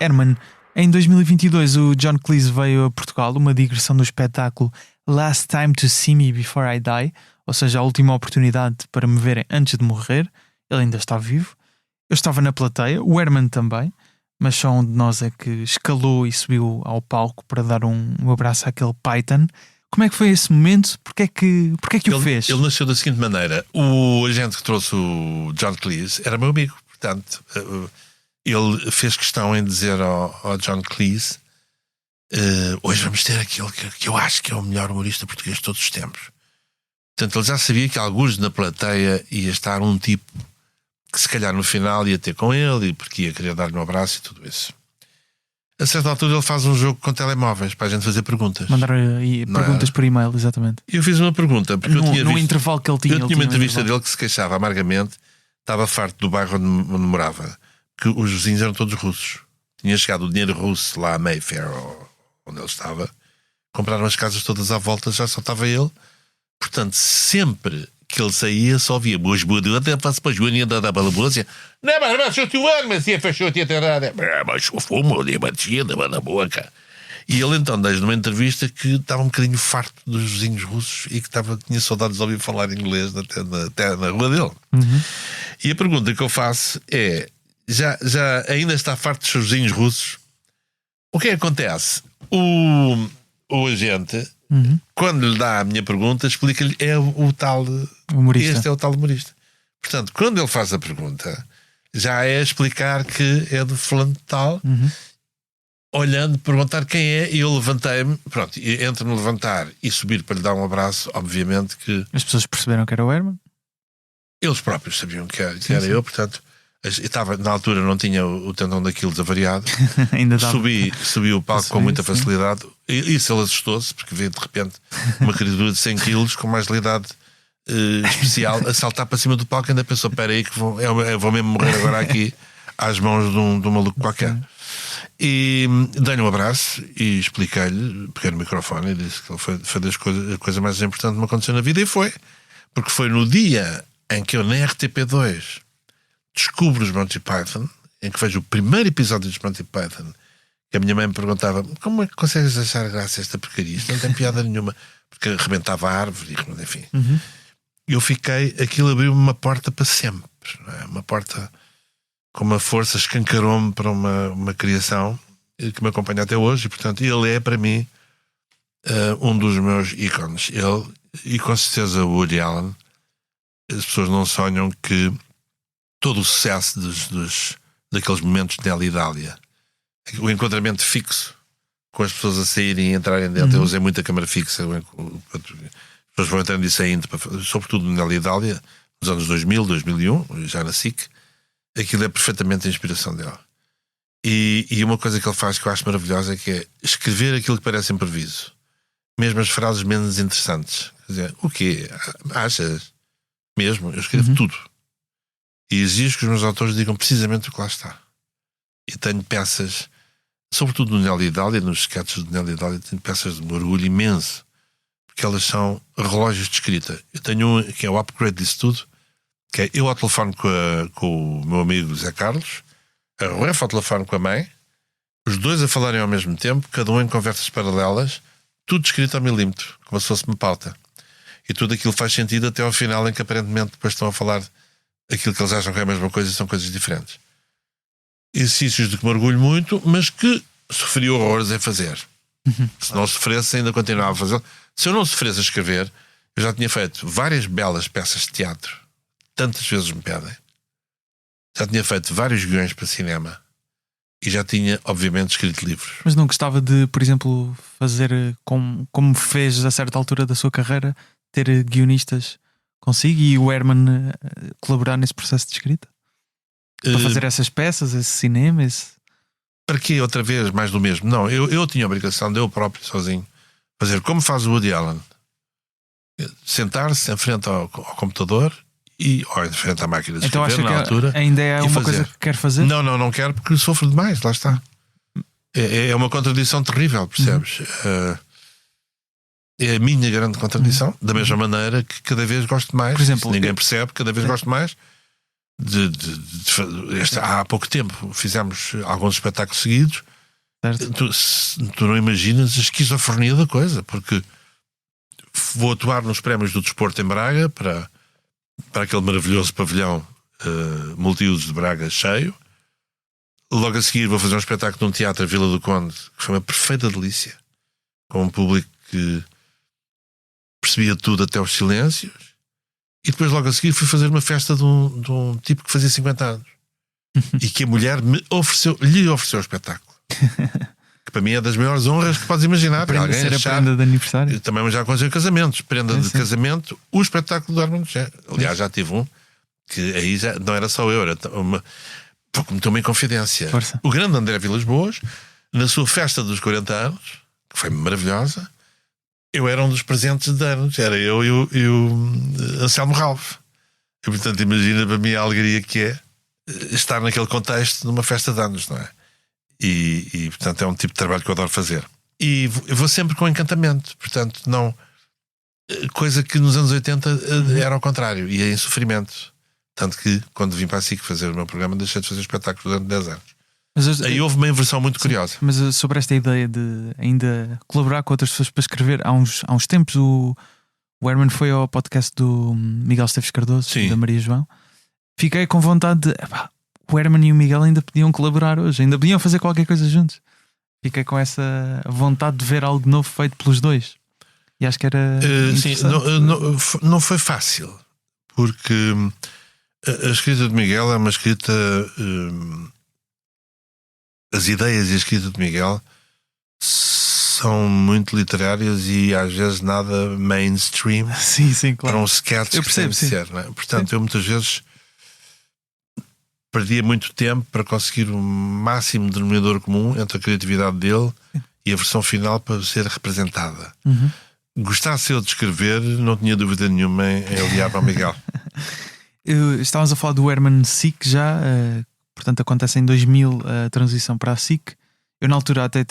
Herman, em 2022 o John Cleese veio a Portugal, uma digressão do espetáculo Last Time to See Me Before I Die, ou seja, a última oportunidade para me verem antes de morrer. Ele ainda está vivo. Eu estava na plateia, o Herman também, mas só um de nós é que escalou e subiu ao palco para dar um abraço àquele Python. Como é que foi esse momento? Porquê é que o fez? Ele nasceu da seguinte maneira. O agente que trouxe o John Cleese era meu amigo. Portanto, ele fez questão em dizer ao John Cleese: hoje vamos ter aquele que eu acho que é o melhor humorista português de todos os tempos. Portanto, ele já sabia que alguns na plateia ia estar um tipo que se calhar no final ia ter com ele, porque ia querer dar-lhe um abraço e tudo isso. A certa altura ele faz um jogo com telemóveis para a gente fazer perguntas. Mandar perguntas por e-mail, exatamente. E eu fiz uma pergunta, porque eu tinha visto, intervalo que ele tinha. Eu tinha uma entrevista dele que se queixava amargamente, estava farto do bairro onde morava, que os vizinhos eram todos russos. Tinha chegado o dinheiro russo lá a Mayfair, onde ele estava. Compraram as casas todas à volta, já só estava ele. Portanto, sempre que ele saía, só via boas boas, até faço para a Joaninha da balabúzia. Não, mas eu te amo, mas fechou-te a terra. Mas o fumo, de batia, da na boca. E ele então diz numa entrevista que estava um bocadinho farto dos vizinhos russos e que tinha saudades de ouvir falar inglês até na rua dele. E a pergunta que eu faço é: já ainda está farto dos seus vizinhos russos? O que é que acontece? O agente, quando lhe dá a minha pergunta, explica-lhe: é o tal humorista. Este é o tal humorista. Portanto, quando ele faz a pergunta, já é explicar que é do fulano de tal, olhando, perguntar quem é, e eu levantei-me. Pronto, e entre me levantar e subir para lhe dar um abraço, obviamente que as pessoas perceberam que era o Herman. Eles próprios sabiam que era eu, portanto. Estava, na altura não tinha o tendão daquilo avariado. Ainda subi o palco com muita facilidade. E isso ele assustou-se, porque veio de repente uma criatura de 100 quilos com uma agilidade especial a saltar para cima do palco. Ainda pensou: espera aí que eu vou mesmo morrer agora aqui às mãos de um maluco qualquer. E dei-lhe um abraço e expliquei-lhe, peguei no microfone e disse que ele foi a coisa mais importante que me aconteceu na vida. E foi, porque foi no dia em que eu na RTP2 descubro os Monty Python, em que vejo o primeiro episódio dos Monty Python, que a minha mãe me perguntava: como é que consegues achar graça a esta porcaria? Isto não tem piada nenhuma, porque arrebentava a árvore, enfim. Eu fiquei, aquilo abriu-me uma porta para sempre, não é? Uma porta com uma força, escancarou-me para uma criação que me acompanha até hoje, e portanto ele é para mim um dos meus ícones. Ele, e com certeza o Woody Allen. As pessoas não sonham que todo o sucesso daqueles momentos de Nelly e Dália, o enquadramento fixo, com as pessoas a saírem e entrarem dentro. Eu usei muita câmara fixa, as pessoas vão entrando e saindo, sobretudo no Nelly e Dália, nos anos 2000, 2001, já na SIC. Aquilo é perfeitamente a inspiração dele. E uma coisa que ele faz que eu acho maravilhosa é que é escrever aquilo que parece improviso, mesmo as frases menos interessantes. Quer dizer, o quê? Achas? Mesmo? Eu escrevo tudo. E exijo que os meus autores digam precisamente o que lá está. E tenho peças, sobretudo no Nelly e Dália, nos sketches do Nelly e Dália, tenho peças de um orgulho imenso. porque elas são relógios de escrita. Eu tenho um que é o upgrade disso tudo, que é eu ao telefone com o meu amigo Zé Carlos, a Ruefa ao telefone com a mãe, os dois a falarem ao mesmo tempo, cada um em conversas paralelas, tudo escrito ao milímetro, como se fosse uma pauta. E tudo aquilo faz sentido até ao final, em que aparentemente depois estão a falar aquilo que eles acham que é a mesma coisa e são coisas diferentes. Exercícios de que me orgulho muito, mas que sofri horrores em fazer. Se não sofresse, ainda continuava a fazer. Se eu não sofresse a escrever, eu já tinha feito várias belas peças de teatro, tantas vezes me pedem. Já tinha feito vários guiões para cinema e já tinha, obviamente, escrito livros. Mas não gostava de, por exemplo, fazer como fez a certa altura da sua carreira, ter guionistas consigo e o Herman colaborar nesse processo de escrita? Para fazer essas peças, esse cinema, Para quê? Outra vez, mais do mesmo? Não, eu tinha a obrigação de eu próprio, sozinho, fazer como faz o Woody Allen. Sentar-se em frente ao computador ou em frente à máquina de escrever, então na altura. Ainda é uma coisa que quer fazer? Não quero porque sofro demais, lá está. É uma contradição terrível, percebes? É a minha grande contradição, da mesma maneira que cada vez gosto mais, por exemplo, ninguém percebe, cada vez gosto mais há pouco tempo fizemos alguns espetáculos seguidos. Tu não imaginas a esquizofrenia da coisa, porque vou atuar nos prémios do desporto em Braga para aquele maravilhoso pavilhão multiusos de Braga cheio. Logo a seguir vou fazer um espetáculo num teatro à Vila do Conde, que foi uma perfeita delícia, com um público que percebia tudo até os silêncios. E depois logo a seguir fui fazer uma festa de um tipo que fazia 50 anos e que a mulher lhe ofereceu o espetáculo, que para mim é das maiores honras que podes imaginar. Ser a prenda de aniversário. Também já aconteceu casamentos, prenda de casamento, o espetáculo do Herman José. Aliás, já tive um que aí já não era só eu, era cometeu uma inconfidência. Força. O grande André Vilas Boas, na sua festa dos 40 anos, que foi maravilhosa, eu era um dos presentes de anos, era eu e o Anselmo Ralph. E portanto imagina para mim a alegria que é estar naquele contexto numa festa de anos, não é? E portanto é um tipo de trabalho que eu adoro fazer. E eu vou sempre com encantamento, portanto não... Coisa que nos anos 80 era ao contrário, e em sofrimento. Tanto que quando vim para a SIC fazer o meu programa deixei de fazer espetáculos durante 10 anos. Aí houve uma inversão muito curiosa. Mas sobre esta ideia de ainda colaborar com outras pessoas para escrever, há uns tempos o Herman foi ao podcast do Miguel Esteves Cardoso e da Maria João. Fiquei com vontade de... o Herman e o Miguel ainda podiam colaborar hoje, ainda podiam fazer qualquer coisa juntos. Fiquei com essa vontade de ver algo novo feito pelos dois. E acho que era sim, não foi fácil, porque a escrita de Miguel é uma escrita... as ideias e a escrita de Miguel são muito literárias e às vezes nada mainstream. Sim, claro. Para um sketch eu percebo, que tem de ser, não é? Portanto, eu muitas vezes perdia muito tempo para conseguir o máximo denominador comum entre a criatividade dele e a versão final para ser representada. Gostasse eu de escrever, não tinha dúvida nenhuma em aliar para o Miguel. Estávamos a falar do Herman SIC já, portanto acontece em 2000 a transição para a SIC. Eu na altura até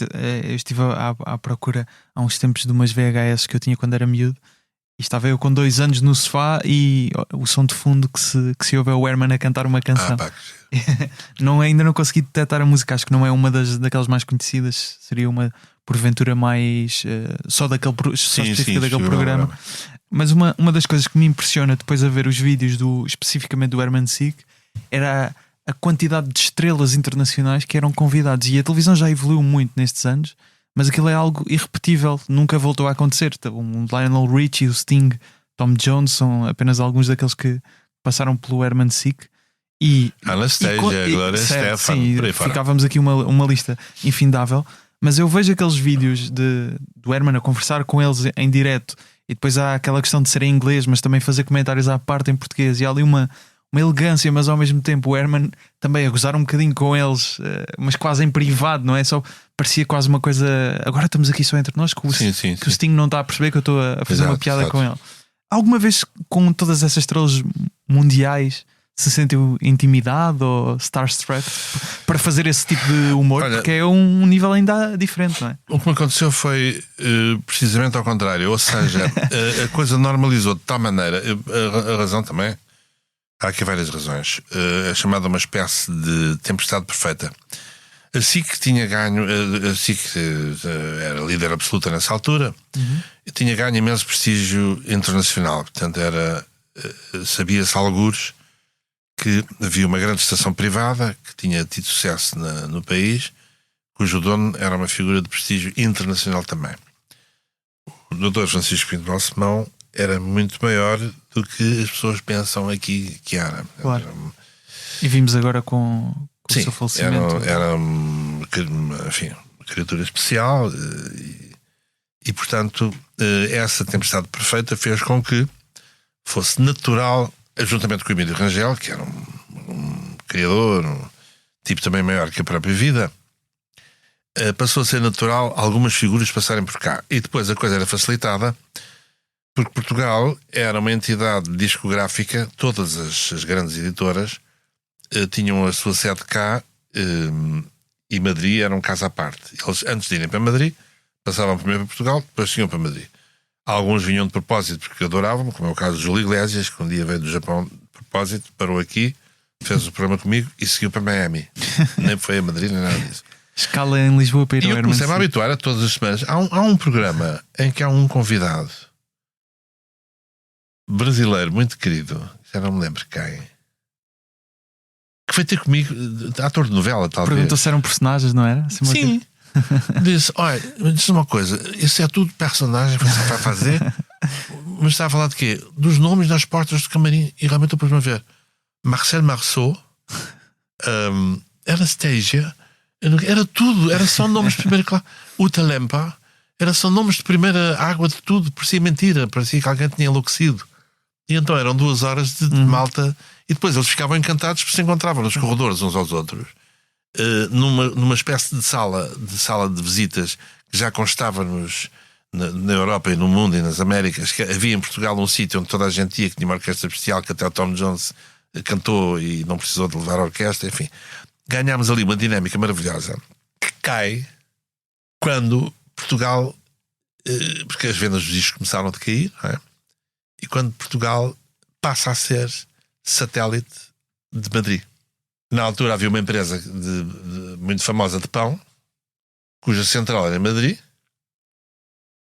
eu estive à procura há uns tempos de umas VHS que eu tinha quando era miúdo, e estava eu com 2 anos no sofá e o som de fundo que se ouve é o Herman a cantar uma canção. Ainda não consegui detectar a música, acho que não é uma daquelas mais conhecidas, seria uma porventura mais só específica daquele programa. Mas uma das coisas que me impressiona depois a ver os vídeos especificamente do Herman SIC era a quantidade de estrelas internacionais que eram convidados, e a televisão já evoluiu muito nestes anos, mas aquilo é algo irrepetível, nunca voltou a acontecer. Um Lionel Richie, o Sting, Tom Jones são apenas alguns daqueles que passaram pelo Herman SIC. Anastasia, Gloria Estefan, ficávamos aqui uma lista infindável. Mas eu vejo aqueles vídeos do Herman a conversar com eles em direto, e depois há aquela questão de ser em inglês, mas também fazer comentários à parte em português, e há ali uma elegância, mas ao mesmo tempo o Herman também a gozar um bocadinho com eles, mas quase em privado, não é? Só parecia quase uma coisa. Agora estamos aqui só entre nós, que o Sting não está a perceber que eu estou a fazer uma piada com ele. Alguma vez, com todas essas estrelas mundiais, se sentiu intimidado ou starstruck para fazer esse tipo de humor? Olha, porque é um nível ainda diferente, não é? O que me aconteceu foi precisamente ao contrário. Ou seja, a coisa normalizou de tal maneira. A razão também. Há aqui várias razões. É chamada uma espécie de tempestade perfeita. A SIC tinha ganho. A SIC era líder absoluta nessa altura. E tinha ganho imenso prestígio internacional. Portanto, sabia-se algures que havia uma grande estação privada que tinha tido sucesso no país, cujo dono era uma figura de prestígio internacional também. O Dr. Francisco Pinto Balsemão era muito maior do que as pessoas pensam aqui que era. Claro. E vimos agora com o seu falecimento. Era enfim, uma criatura especial e portanto, essa tempestade perfeita fez com que fosse natural, juntamente com o Emílio Rangel, que era um criador, um tipo também maior que a própria vida, passou a ser natural algumas figuras passarem por cá. E depois a coisa era facilitada porque Portugal era uma entidade discográfica, todas as grandes editoras tinham a sua sede cá, e Madrid era um caso à parte. Eles, antes de irem para Madrid, passavam primeiro para Portugal, depois iam para Madrid. Alguns vinham de propósito porque adoravam, como é o caso de Júlio Iglesias, que um dia veio do Japão de propósito, parou aqui, fez o programa comigo e seguiu para Miami. Nem foi a Madrid, nem nada disso. Escala em Lisboa para ir E ao eu comecei-me a habituar a todas as semanas. Há um programa em que há um convidado brasileiro muito querido, já não me lembro quem, que foi ter comigo, ator de novela, talvez. Perguntou se eram personagens, não era? Assim, sim. Disse, olha, diz uma coisa, isso é tudo personagem que você vai fazer, mas está a falar de quê? Dos nomes das portas do camarim. E realmente eu pus-me a ver Marcel Marceau, Anastasia, era tudo, era só nomes de primeira classe. Uta Lempa, era só nomes de primeira água de tudo, parecia mentira, parecia que alguém tinha enlouquecido. E então eram 2 horas de malta, e depois eles ficavam encantados porque se encontravam nos corredores uns aos outros, numa espécie de sala de visitas que já constava na Europa e no mundo e nas Américas, que havia em Portugal um sítio onde toda a gente ia, que tinha uma orquestra especial, que até o Tom Jones cantou e não precisou de levar a orquestra, enfim. Ganhámos ali uma dinâmica maravilhosa que cai quando Portugal, porque as vendas dos discos começaram a cair, não é? E quando Portugal passa a ser satélite de Madrid. Na altura havia uma empresa muito famosa de pão, cuja central era em Madrid,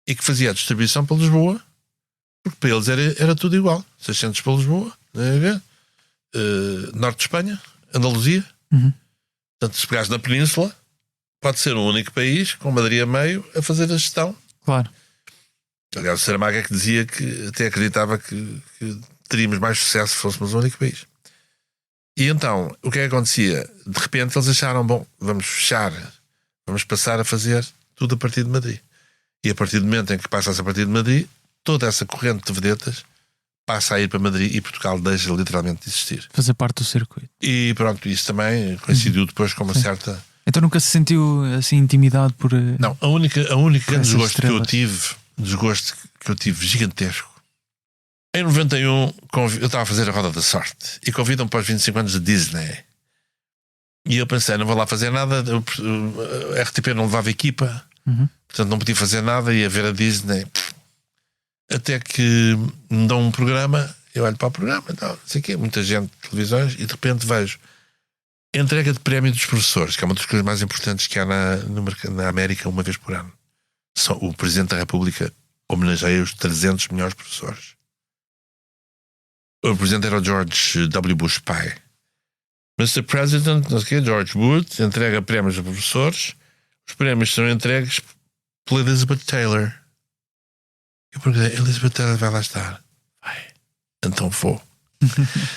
e que fazia a distribuição para Lisboa, porque para eles era tudo igual. 600 para Lisboa, norte de Espanha, Andaluzia. Portanto, se pegares na península, pode ser um único país, com Madrid a meio, a fazer a gestão. Claro. Aliás, o Saramago é que dizia que até acreditava que teríamos mais sucesso se fôssemos um único país. E então, o que é que acontecia? De repente eles acharam, bom, vamos fechar, vamos passar a fazer tudo a partir de Madrid. E a partir do momento em que passa-se a partir de Madrid, toda essa corrente de vedetas passa a ir para Madrid e Portugal deixa literalmente de existir. Fazer parte do circuito. E pronto, isso também coincidiu depois com uma certa... Então nunca se sentiu assim intimidado por... Não, a única grande desgosto que eu tive gigantesco. Em 91 eu estava a fazer a Roda da Sorte e convidam para os 25 anos de Disney. E eu pensei, não vou lá fazer nada, a RTP não levava equipa, portanto não podia fazer nada, ia ver a Disney. Até que me dão um programa, eu olho para o programa, não sei o quê, muita gente de televisões, e de repente vejo entrega de prémio dos professores, que é uma das coisas mais importantes que há na América uma vez por ano. O Presidente da República homenageia os 300 melhores professores. O Presidente era o George W. Bush pai. Mr. President, não sei o quê, George Wood, entrega prémios a professores. Os prémios são entregues pela Elizabeth Taylor. Eu perguntei, Elizabeth Taylor vai lá estar? Vai. Então vou.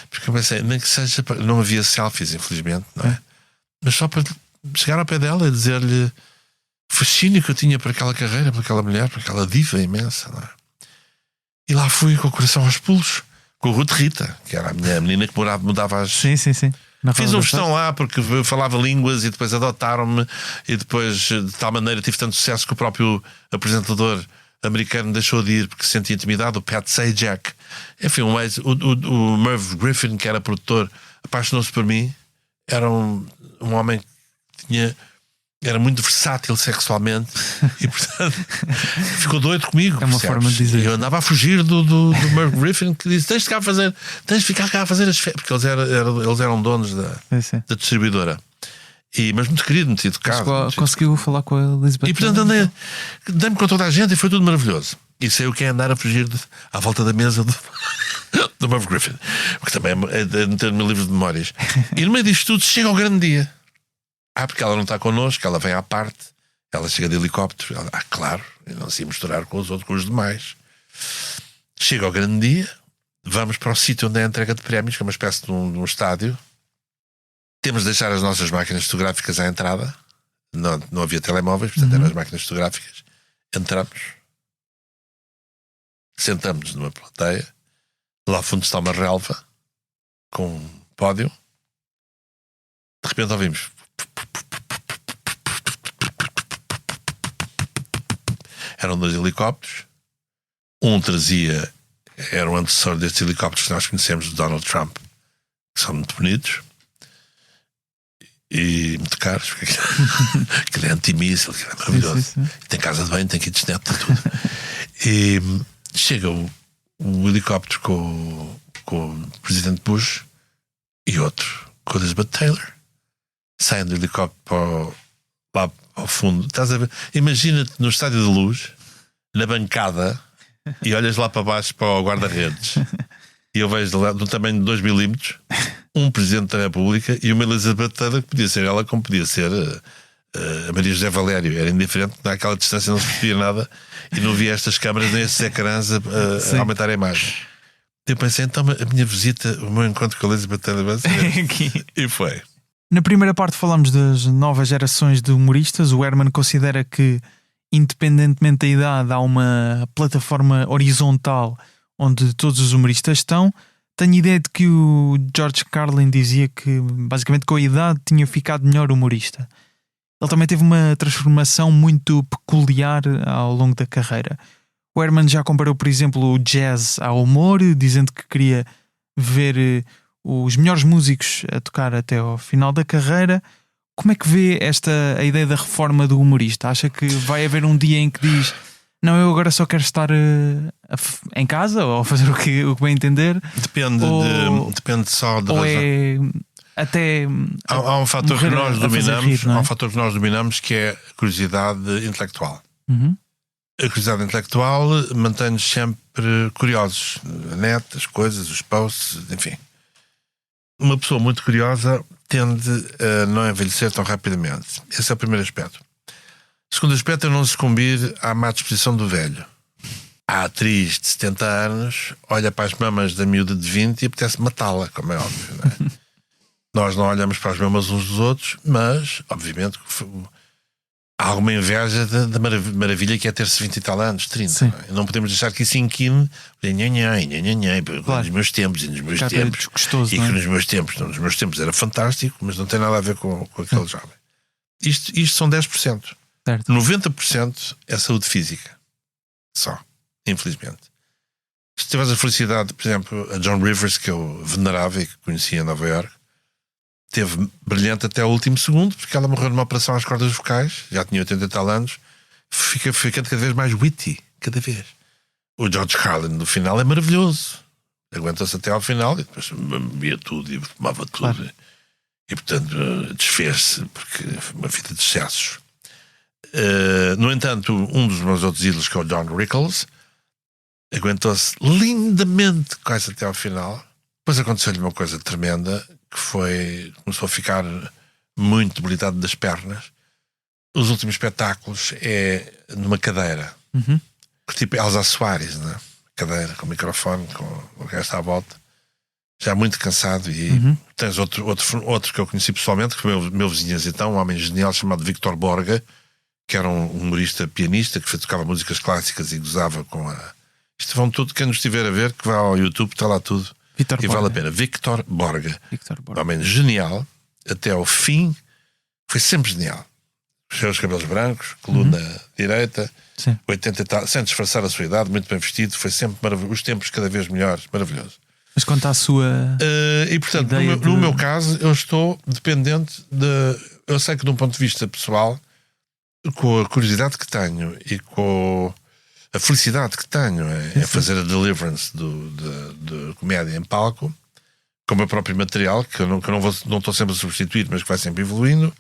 Porque eu pensei, nem que seja para... Não havia selfies, infelizmente, não é? Mas só para chegar ao pé dela e dizer-lhe o fascínio que eu tinha para aquela carreira, para aquela mulher, para aquela diva imensa, não é? E lá fui com o coração aos pulos, com a Ruth Rita, que era a minha menina que mudava as... Sim. Fiz um vestão lá porque eu falava línguas e depois adotaram-me, e depois de tal maneira tive tanto sucesso que o próprio apresentador americano deixou de ir porque se sentia intimidado, o Pat Sajak. Enfim, o Merv Griffin, que era produtor, apaixonou-se por mim. Era um homem que era muito versátil sexualmente e, portanto, ficou doido comigo. É uma forma de dizer. Eu andava a fugir do Merv Griffin, que disse: tens de ficar cá a fazer as férias, porque eles eram donos da distribuidora. Mas muito querido, muito educado. Conseguiu falar com a Elizabeth. E portanto dei-me com toda a gente e foi tudo maravilhoso. E sei o que é andar a fugir à volta da mesa do Merv Griffin, porque também é meter no meu livro de memórias. E no meio disto tudo chega ao grande dia. Porque ela não está connosco, ela vem à parte, ela chega de helicóptero. Claro, não se ia misturar com os demais. Chega ao grande dia, vamos para o sítio onde é a entrega de prémios, que é uma espécie de um estádio. Temos de deixar as nossas máquinas fotográficas à entrada. Não havia telemóveis, portanto eram as máquinas fotográficas. Entramos, sentamos numa plateia. Lá ao fundo está uma relva com um pódio. De repente ouvimos. Eram 2 helicópteros. Um era o antecessor destes helicópteros que nós conhecemos, do Donald Trump, que são muito bonitos e muito caros, porque aquilo é antimíssil, aquilo é maravilhoso. Sim. Tem casa de banho, tem kitchenette, tem tudo. E chega o helicóptero com o presidente Bush e outro com a Elizabeth Taylor. Saem do helicóptero lá ao fundo. Estás a ver? Imagina-te no estádio de luz, na bancada, e olhas lá para baixo para o guarda-redes. E eu vejo lá, do tamanho de 2 milímetros, um Presidente da República e uma Elizabeth Taylor, que podia ser ela como podia ser a Maria José Valério. Era indiferente, naquela distância não se percebia nada e não via estas câmaras nem estes ecrãs a aumentar a imagem. Eu pensei, então a minha visita, o meu encontro com a Elizabeth Taylor vai ser e foi. Na primeira parte falamos das novas gerações de humoristas. O Herman considera que, independentemente da idade, há uma plataforma horizontal onde todos os humoristas estão. Tenho ideia de que o George Carlin dizia que, basicamente, com a idade tinha ficado melhor humorista. Ele também teve uma transformação muito peculiar ao longo da carreira. O Herman já comparou, por exemplo, o jazz ao humor, dizendo que queria ver os melhores músicos a tocar até ao final da carreira. Como é que vê a ideia da reforma do humorista? Acha que vai haver um dia em que diz: não, eu agora só quero estar em casa ou fazer o que bem entender? Depende só da ou razão. Até há um fator que nós dominamos, rir, não é? há um fator que nós dominamos, que é a curiosidade intelectual. Uhum. A curiosidade intelectual mantém-nos sempre curiosos. A net, as coisas, os posts, enfim. Uma pessoa muito curiosa tende a não envelhecer tão rapidamente. Esse é o primeiro aspecto. O segundo aspecto é não sucumbir à má disposição do velho. A atriz de 70 anos olha para as mamas da miúda de 20 e apetece matá-la, como é óbvio, não é? Nós não olhamos para as mamas uns dos outros, mas, obviamente, há alguma inveja da maravilha que é ter-se 20 e tal anos, 30. Não é? Não podemos deixar que isso inquine claro. Nos meus tempos e nos meus tempos. Gostoso, e que nos meus tempos era fantástico, mas não tem nada a ver com aquele jovem. Isto são 10%. Certo. 90% é saúde física. Só. Infelizmente. Se tiveres a felicidade, por exemplo, a Joan Rivers, que eu venerava e que conhecia em Nova Iorque, teve brilhante até o último segundo, porque ela morreu numa operação às cordas vocais, já tinha 80 e tal anos, ficando cada vez mais witty, cada vez. O George Carlin no final é maravilhoso, aguenta-se até ao final e depois bebia tudo e fumava tudo, claro. E portanto desfez-se, porque foi uma vida de excessos. No entanto, um dos meus outros ídolos, que é o John Rickles, aguentou-se lindamente quase até ao final. Depois aconteceu-lhe uma coisa tremenda, que foi, começou a ficar muito debilitado das pernas. Os últimos espetáculos é numa cadeira, tipo Elsa Soares, né? Cadeira com microfone, com o resto à volta, já muito cansado. E tens outro que eu conheci pessoalmente, que foi meu vizinho, então, um homem genial chamado Victor Borga, que era um humorista pianista que tocava músicas clássicas e gozava com a... Isto vão tudo, quem nos estiver a ver, que vá ao YouTube, está lá tudo. Victor e Borga. Vale a pena. Victor Borga. Um homem genial, até ao fim, foi sempre genial. os seus cabelos brancos, coluna direita, Sim. 80 e tal, sem disfarçar a sua idade, muito bem vestido, foi sempre maravilhoso, os tempos cada vez melhores, maravilhoso. Mas quanto à sua. E portanto, Ideia no de- meu caso, eu estou dependente de. Eu sei que, de um ponto de vista pessoal, com a curiosidade que tenho e com a felicidade que tenho em fazer a deliverance de comédia em palco, com o meu próprio material, que eu não estou sempre a substituir, mas que vai sempre evoluindo,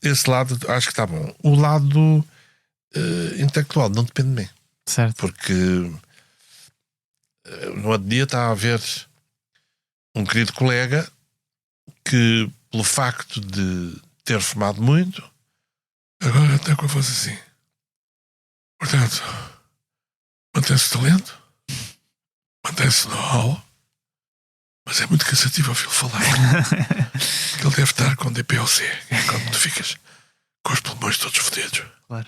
esse lado acho que está bom. O lado intelectual não depende de mim, Certo. porque no outro dia está a haver um querido colega que, pelo facto de ter fumado muito, agora está com a voz assim. Portanto, mantém-se talento, mantém-se no hall, mas é muito cansativo ouvi-lo falar. Ele deve estar com DPLC, é quando tu ficas com os pulmões todos fodidos. Claro.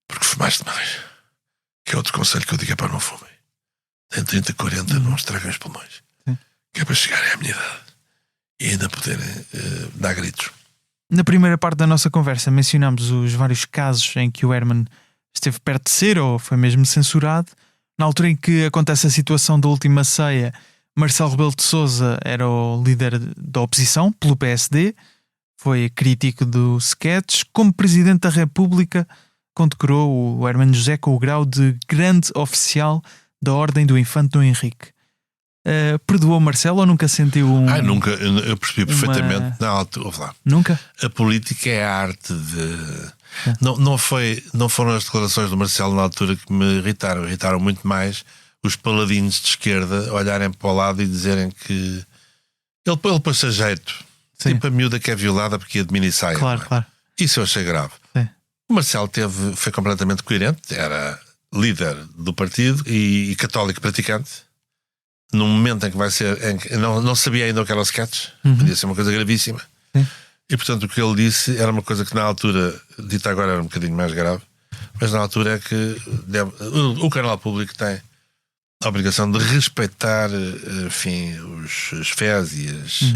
Porque fumaste mais. Que é outro conselho que eu digo: é para não fumem. Tem 30, 40, não estraguem os pulmões. Sim. Que é para chegarem à minha idade e ainda poderem dar gritos. Na primeira parte da nossa conversa mencionámos os vários casos em que o Herman esteve perto de ser ou foi mesmo censurado. Na altura em que acontece a situação da última ceia, Marcelo Rebelo de Sousa era o líder da oposição pelo PSD, foi crítico do sketch. Como Presidente da República, condecorou o Hermano José com o grau de grande oficial da Ordem do Infante Dom Henrique. Perdoou Marcelo ou nunca sentiu Nunca, eu percebi perfeitamente. Não, ouve lá. Nunca? A política é a arte de. Não foram as declarações do Marcelo na altura que me irritaram. Irritaram muito mais os paladinos de esquerda olharem para o lado e dizerem que ele pôs-se a jeito. Sim. Tipo a miúda que é violada porque ia de mini saia. Claro, não é? claro. Isso eu achei grave. Sim. O Marcelo foi completamente coerente, era líder do partido e católico praticante. Num momento em que vai ser, em que não sabia ainda o que era o sketch, podia ser uma coisa gravíssima. Sim. E portanto o que ele disse era uma coisa que na altura, dita agora, era um bocadinho mais grave, mas na altura é que o canal público tem a obrigação de respeitar, enfim, as fés e as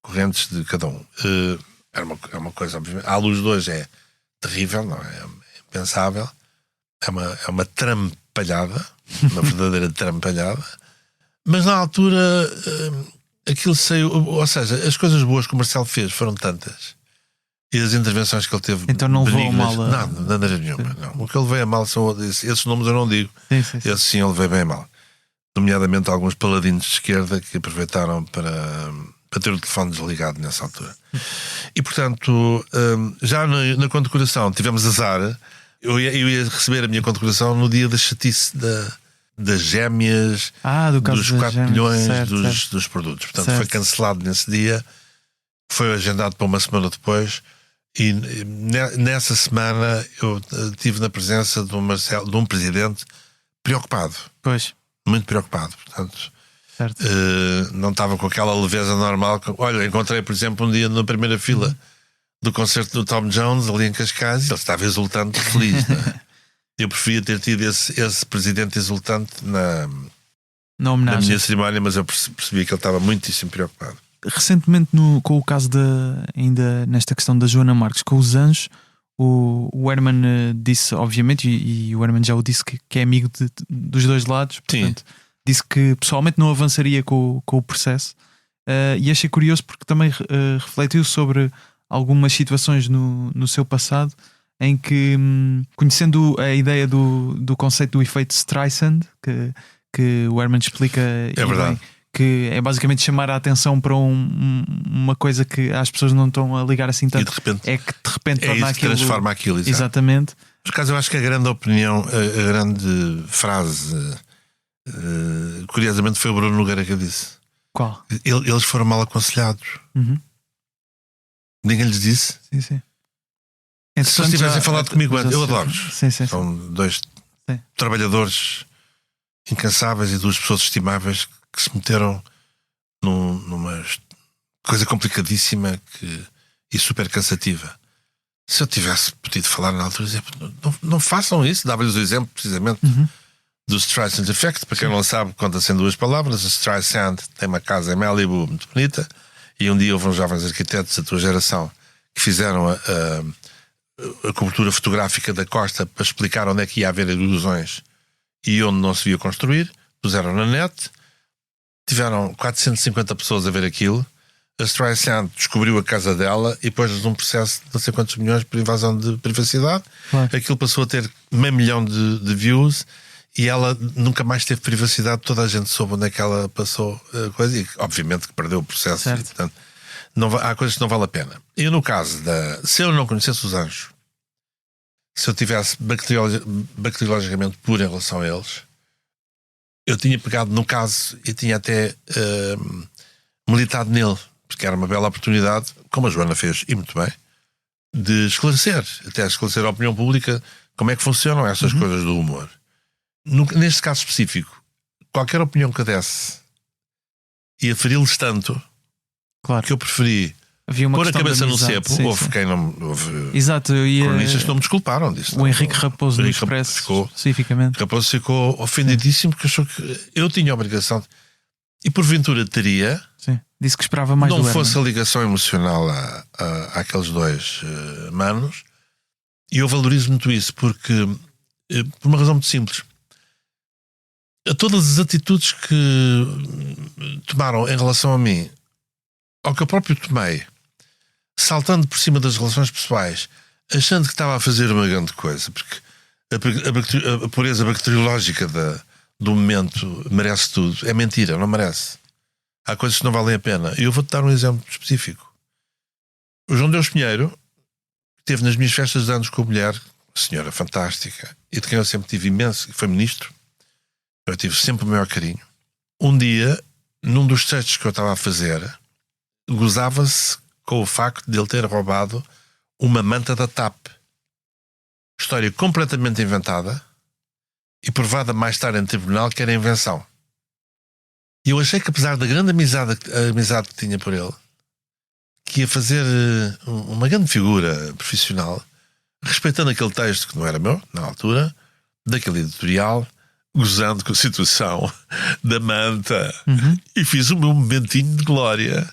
correntes de cada um. É uma coisa, obviamente, à luz de hoje é terrível, não é? É impensável, é uma trampalhada, uma verdadeira trampalhada. Mas na altura aquilo saiu, ou seja, as coisas boas que o Marcelo fez foram tantas e as intervenções que ele teve, então não levou benignas, mal nada, de maneira nenhuma. Não. O que ele levei a mal são esses nomes, eu não digo. Sim. Esses sim ele levei bem a mal, nomeadamente alguns paladinos de esquerda que aproveitaram para ter o telefone desligado nessa altura. E portanto, já na condecoração tivemos azar. Eu ia receber a minha condecoração no dia da chatice das gêmeas, do caso dos das 4 gêmeas, milhões certo. dos produtos. Portanto, Certo. foi cancelado nesse dia, foi agendado para uma semana depois, e nessa semana eu estive na presença de um presidente preocupado, Pois, muito preocupado. Portanto, certo. não estava com aquela leveza normal. Olha, encontrei, por exemplo, um dia na primeira fila do concerto do Tom Jones, ali em Cascais, e ele estava exultante, feliz, não é? Eu preferia ter tido esse presidente exultante na Na homenagem. minha cerimónia, mas eu percebi que ele estava muitíssimo preocupado. Recentemente, com o caso ainda nesta questão da Joana Marques com os Anjos, o Herman disse, obviamente, e o Herman já o disse, que é amigo dos dois lados, portanto, disse que pessoalmente não avançaria com o processo. E achei curioso porque também refletiu sobre algumas situações no seu passado em que, conhecendo a ideia do conceito do efeito Streisand, que o Herman explica, É verdade, bem, que é basicamente chamar a atenção para uma coisa que as pessoas não estão a ligar assim e tanto, de repente é que de repente é torna isso que aquilo. transforma aquilo. Exato. Exatamente. Por acaso, eu acho que a grande opinião, a grande frase, curiosamente, foi o Bruno Nogueira que disse. Qual? Eles foram mal aconselhados. Uhum. Ninguém lhes disse. Sim. Se eles tivessem falado comigo antes, eu adoro-os. Sim. São dois Sim. trabalhadores incansáveis e duas pessoas estimáveis que se meteram numa coisa complicadíssima e super cansativa. Se eu tivesse podido falar na altura, dizer, não façam isso. Dava-lhes o exemplo precisamente do Streisand Effect. Para quem não sabe, conta-se em duas palavras. O Streisand tem uma casa em Malibu muito bonita, e um dia houve uns jovens arquitetos da tua geração que fizeram a cobertura fotográfica da costa para explicar onde é que ia haver erosões e onde não se ia construir. Puseram na net, tiveram 450 pessoas a ver aquilo. A Streisand descobriu a casa dela e pôs-nos um processo de não sei quantos milhões por invasão de privacidade. Claro. Aquilo passou a ter 500 mil de views e ela nunca mais teve privacidade. Toda a gente soube onde é que ela passou a coisa e obviamente que perdeu o processo. E, portanto, há coisas que não vale a pena. E no caso se eu não conhecesse os anjos, se eu tivesse bacteriologicamente puro em relação a eles, eu tinha pegado no caso e tinha até militado nele, porque era uma bela oportunidade, como a Joana fez, e muito bem, de esclarecer a opinião pública como é que funcionam essas coisas do humor. Neste caso específico, qualquer opinião que eu desse ia feri-los tanto, Claro. que eu preferi Havia uma pôr a questão cabeça de no amizade, cepo. sim, Houve sim. quem não. Houve Exato, eu ia... cronistas que não me desculparam disso. O Henrique Raposo do Henrique Expresso, ficou- especificamente. Raposo ficou ofendidíssimo porque achou que eu tinha a obrigação e porventura teria, Sim. Disse que esperava mais não do fosse Herman. a ligação emocional àqueles dois manos. E eu valorizo muito isso porque por uma razão muito simples. A todas as atitudes que tomaram em relação a mim, ao que eu próprio tomei, saltando por cima das relações pessoais, achando que estava a fazer uma grande coisa, porque a pureza bacteriológica do momento merece tudo. É mentira, não merece. Há coisas que não valem a pena. E eu vou-te dar um exemplo específico. O João Deus Pinheiro esteve nas minhas festas de anos com a mulher, senhora fantástica, e de quem eu sempre tive imenso, que foi ministro. Eu tive sempre o maior carinho. Um dia, num dos textos que eu estava a fazer, gozava-se com o facto de ele ter roubado uma manta da TAP. História completamente inventada e provada mais tarde em tribunal que era invenção. E eu achei que, apesar da grande amizade que tinha por ele, que ia fazer uma grande figura profissional, respeitando aquele texto que não era meu, na altura, daquele editorial, gozando com a situação da manta, e fiz o meu momentinho de glória,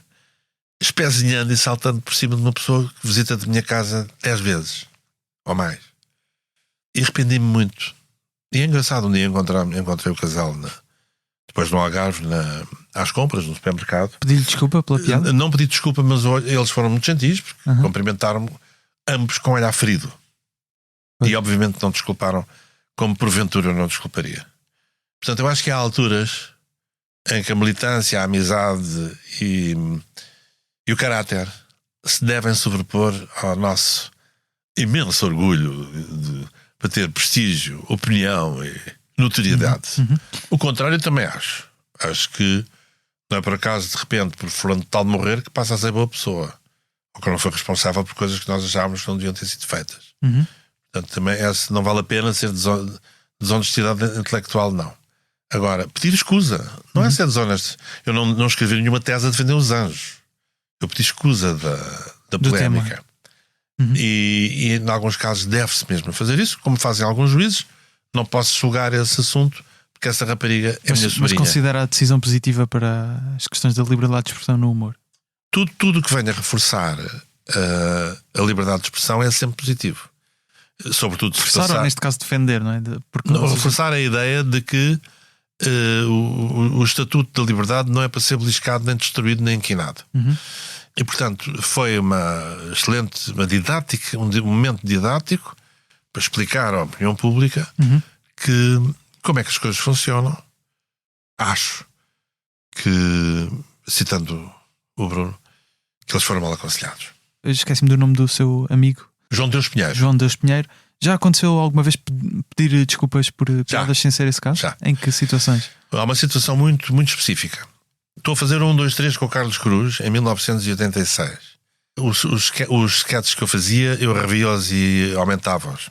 espezinhando e saltando por cima de uma pessoa que visita de minha casa 10 vezes, ou mais. E arrependi-me muito. E é engraçado, um dia encontrei o casal depois no Algarve, às compras, no supermercado. Pedi-lhe desculpa pela piada? Não pedi desculpa, mas eles foram muito gentis, porque cumprimentaram-me ambos com olhar ferido. E obviamente não desculparam como porventura eu não desculparia. Portanto, eu acho que há alturas em que a militância, a amizade e o caráter se devem sobrepor ao nosso imenso orgulho para ter prestígio, opinião e notoriedade. O contrário também acho. Acho que não é por acaso, de repente, por fulano de tal de morrer, que passa a ser boa pessoa. Ou que não foi responsável por coisas que nós achávamos que não deviam ter sido feitas. Portanto, também não vale a pena ser desonestidade intelectual, não. Agora, pedir escusa não é ser desonesto. Eu não escrevi nenhuma tese a defender os anjos. Eu pedi escusa da polémica. E em alguns casos deve-se mesmo fazer isso, como fazem alguns juízes. Não posso julgar esse assunto porque essa rapariga é minha sobrinha. Mas considera a decisão positiva para as questões da liberdade de expressão no humor? Tudo que venha reforçar a liberdade de expressão é sempre positivo. Sobretudo se Reforçar, passar, ou neste caso defender, não é? Porque não, reforçar a ideia de que o Estatuto da Liberdade não é para ser beliscado, nem destruído, nem inquinado. E portanto foi uma didática, um momento didático para explicar à opinião pública como é que as coisas funcionam. Acho que, citando o Bruno, que eles foram mal aconselhados. Eu esqueci-me do nome do seu amigo João Deus Pinheiro. João Deus Pinheiro. Já aconteceu alguma vez pedir desculpas por piadas sem ser esse caso? Já. Em que situações? Há uma situação muito, muito específica. Estou a fazer 1, 2, 3 com o Carlos Cruz em 1986. Os sketches que eu fazia, eu revia-os e aumentava-os.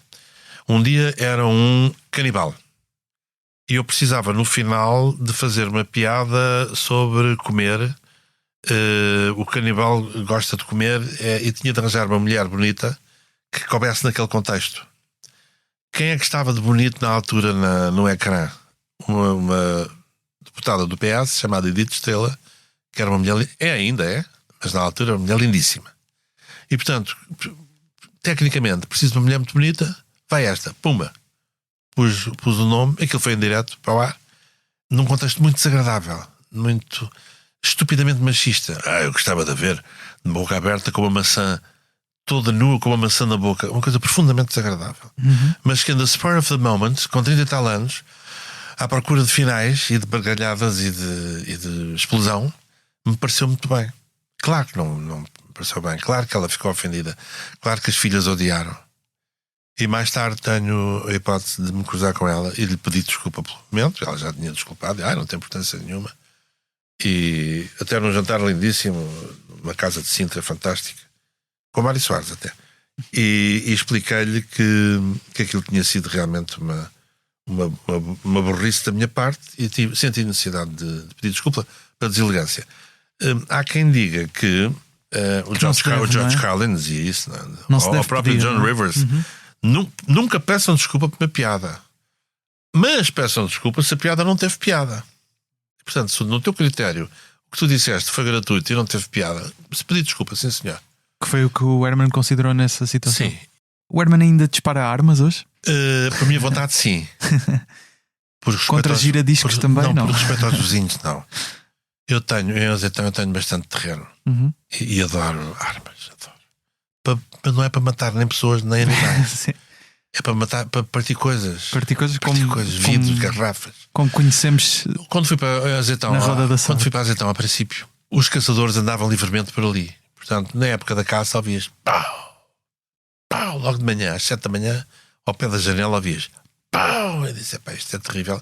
Um dia era um canibal. E eu precisava, no final, de fazer uma piada sobre comer. O canibal gosta de comer e tinha de arranjar uma mulher bonita que coubesse naquele contexto. Quem é que estava de bonito na altura no ecrã? Uma deputada do PS chamada Edith Estrela, que era uma mulher, mas na altura uma mulher lindíssima. E portanto tecnicamente, preciso de uma mulher muito bonita, vai esta, pumba. Pus o nome, aquilo foi em direto para o ar, num contexto muito desagradável, muito estupidamente machista. Eu gostava de ver de boca aberta com uma maçã toda nua, com uma maçã na boca, uma coisa profundamente desagradável. Mas que in the spur of the moment, com 30 e tal anos, à procura de finais e de bargalhadas e de explosão, me pareceu muito bem. Claro que não me pareceu bem, claro que ela ficou ofendida, claro que as filhas odiaram. E mais tarde tenho a hipótese de me cruzar com ela e lhe pedir desculpa pelo momento. Ela já tinha desculpado, não tem importância nenhuma. E até num jantar lindíssimo, numa casa de Sintra fantástica, com Mário Soares até. E expliquei-lhe que aquilo tinha sido realmente uma burrice da minha parte e senti necessidade de pedir desculpa pela deselegância. Há quem diga que o George Carlin dizia isso, ou o próprio John Rivers. Nunca peçam desculpa por uma piada, mas peçam desculpa se a piada não teve piada. Portanto, se no teu critério o que tu disseste foi gratuito e não teve piada, se pedir desculpa, sim senhor. Que foi o que o Herman considerou nessa situação. Sim. O Herman ainda dispara armas hoje? Por minha vontade, sim. Contra giradiscos também, não? Por respeito aos vizinhos, não. Eu tenho bastante terreno e adoro armas. Não é para matar nem pessoas nem animais. É para matar, para partir coisas. Vidros, garrafas. Como conhecemos. Quando fui para Azeitão, a princípio, os caçadores andavam livremente por ali. Portanto, na época da caça, ouvias pau, pau, logo de manhã, às 7 da manhã, ao pé da janela, ouvias pau. Eu disse: isto é terrível.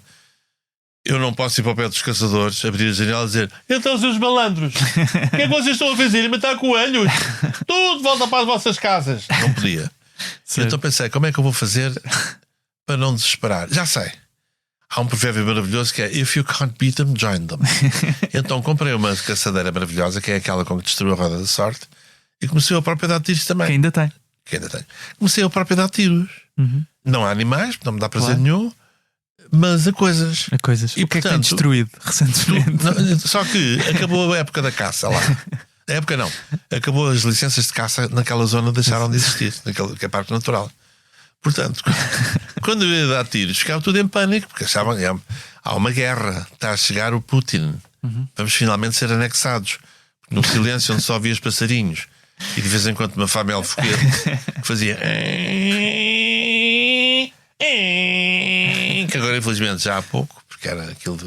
Eu não posso ir para o pé dos caçadores, abrir a janela e dizer: então, seus malandros, o que é que vocês estão a fazer? Matar coelhos? Tudo volta para as vossas casas. Não podia. Então pensei: como é que eu vou fazer para não desesperar? Já sei. Há um provérbio maravilhoso que é: if you can't beat them, join them. Então comprei uma caçadeira maravilhosa, que é aquela com que destruiu a roda da sorte, e comecei a própria dar tiros também. Que ainda tem. Comecei a própria dar tiros. Não há animais, não me dá prazer nenhum. Mas a coisas. E o que é que tem destruído recentemente? Só que acabou a época da caça lá. A época não. Acabou as licenças de caça naquela zona, deixaram de existir, naquele que é parque natural. Portanto, quando eu ia dar tiros, ficava tudo em pânico, porque achavam que há uma guerra, está a chegar o Putin. Vamos finalmente ser anexados. No silêncio onde só havia os passarinhos e de vez em quando uma família foguete que fazia. Que agora infelizmente já há pouco, porque aquilo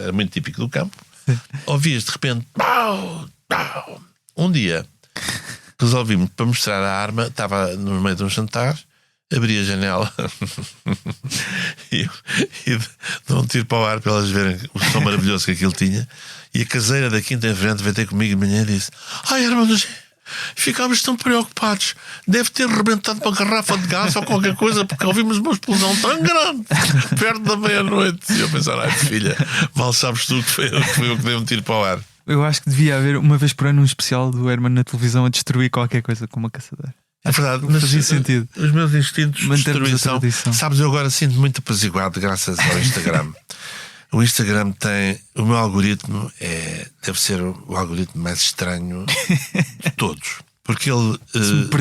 era muito típico do campo. Ouvias de repente pau, pau. Um dia resolvi-me, para mostrar a arma, estava no meio de um jantar, abri a janela e de um tiro para o ar para elas verem o som maravilhoso que aquilo tinha, e a caseira da quinta em frente veio ter comigo de manhã e disse: Herman, ficámos tão preocupados, deve ter rebentado uma garrafa de gás ou qualquer coisa, porque ouvimos uma explosão tão grande perto da meia-noite. E eu pensar: filha, mal sabes tu que foi eu que dei um tiro para o ar. Eu acho que devia haver uma vez por ano um especial do Herman na televisão a destruir qualquer coisa com uma caçadeira. É verdade, mas fazia sentido. Os meus instintos de destruição, sabes, eu agora sinto muito apaziguado graças ao Instagram. O Instagram tem... O meu algoritmo deve ser o algoritmo mais estranho de todos. Porque ele...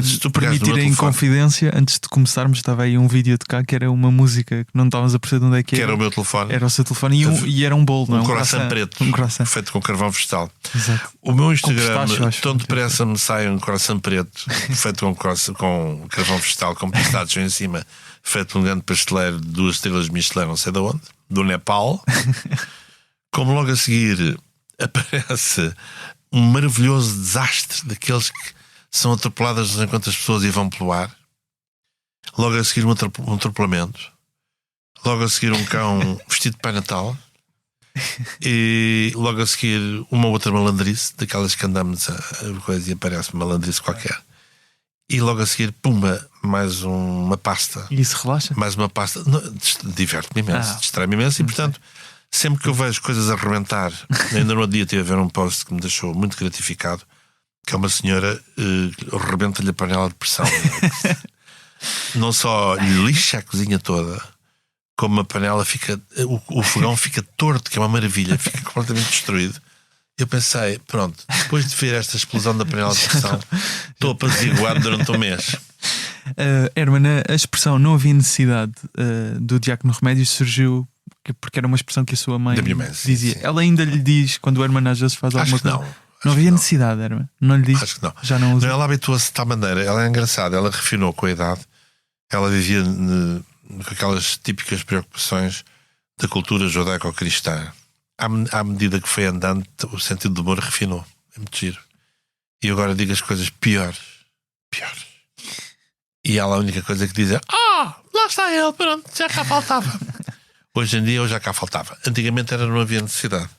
Se tu permitir em confidência, antes de começarmos, estava aí um vídeo de cá que era uma música que não estávamos a perceber de onde é que era. Que era o meu telefone. Era o seu telefone e era um bolo, não é? Um coração preto. Um coração. Feito com carvão vegetal. Exato. O meu Instagram, tão depressa me sai um coração preto feito com carvão vegetal, com pistácio em cima, feito por um grande pasteleiro de 2 estrelas Michelin, não sei de onde, do Nepal. Como logo a seguir aparece um maravilhoso desastre daqueles que são atropeladas enquanto as pessoas vão pelo ar. Logo a seguir um atropelamento. Logo a seguir um cão vestido de Pai Natal. E logo a seguir uma outra malandrice, daquelas que andamos a coisa e aparece uma malandrice qualquer. E logo a seguir, pumba, mais uma pasta. E isso relaxa? Mais uma pasta. Diverte-me imenso, distrai-me imenso. E portanto, sempre que eu vejo coisas a arrebentar, ainda no outro dia tive a ver um post que me deixou muito gratificado, que é uma senhora rebenta-lhe a panela de pressão. Não só lhe lixa a cozinha toda, como a panela fica... O fogão fica torto, que é uma maravilha, fica completamente destruído. Eu pensei: pronto, depois de ver esta explosão da panela de pressão, estou apaziguado durante um mês. Herman, a expressão não havia necessidade do Diácono Remédios surgiu porque era uma expressão que a sua mãe Da minha mãe, sim, dizia. sim. Ela ainda lhe diz quando o Herman às vezes faz alguma Acho que coisa. não. Não havia necessidade, Herman. Não lhe diz. Acho que não. Já não usa. Não, ela habituou-se de tal maneira. Ela é engraçada, ela refinou com a idade. Ela vivia com aquelas típicas preocupações da cultura judaico-cristã. À medida que foi andando, o sentido do humor refinou. É muito giro. E agora digo as coisas piores. E ela a única coisa que diz é: lá está ele, pronto, já cá faltava. Hoje em dia eu já cá faltava. Antigamente não havia necessidade.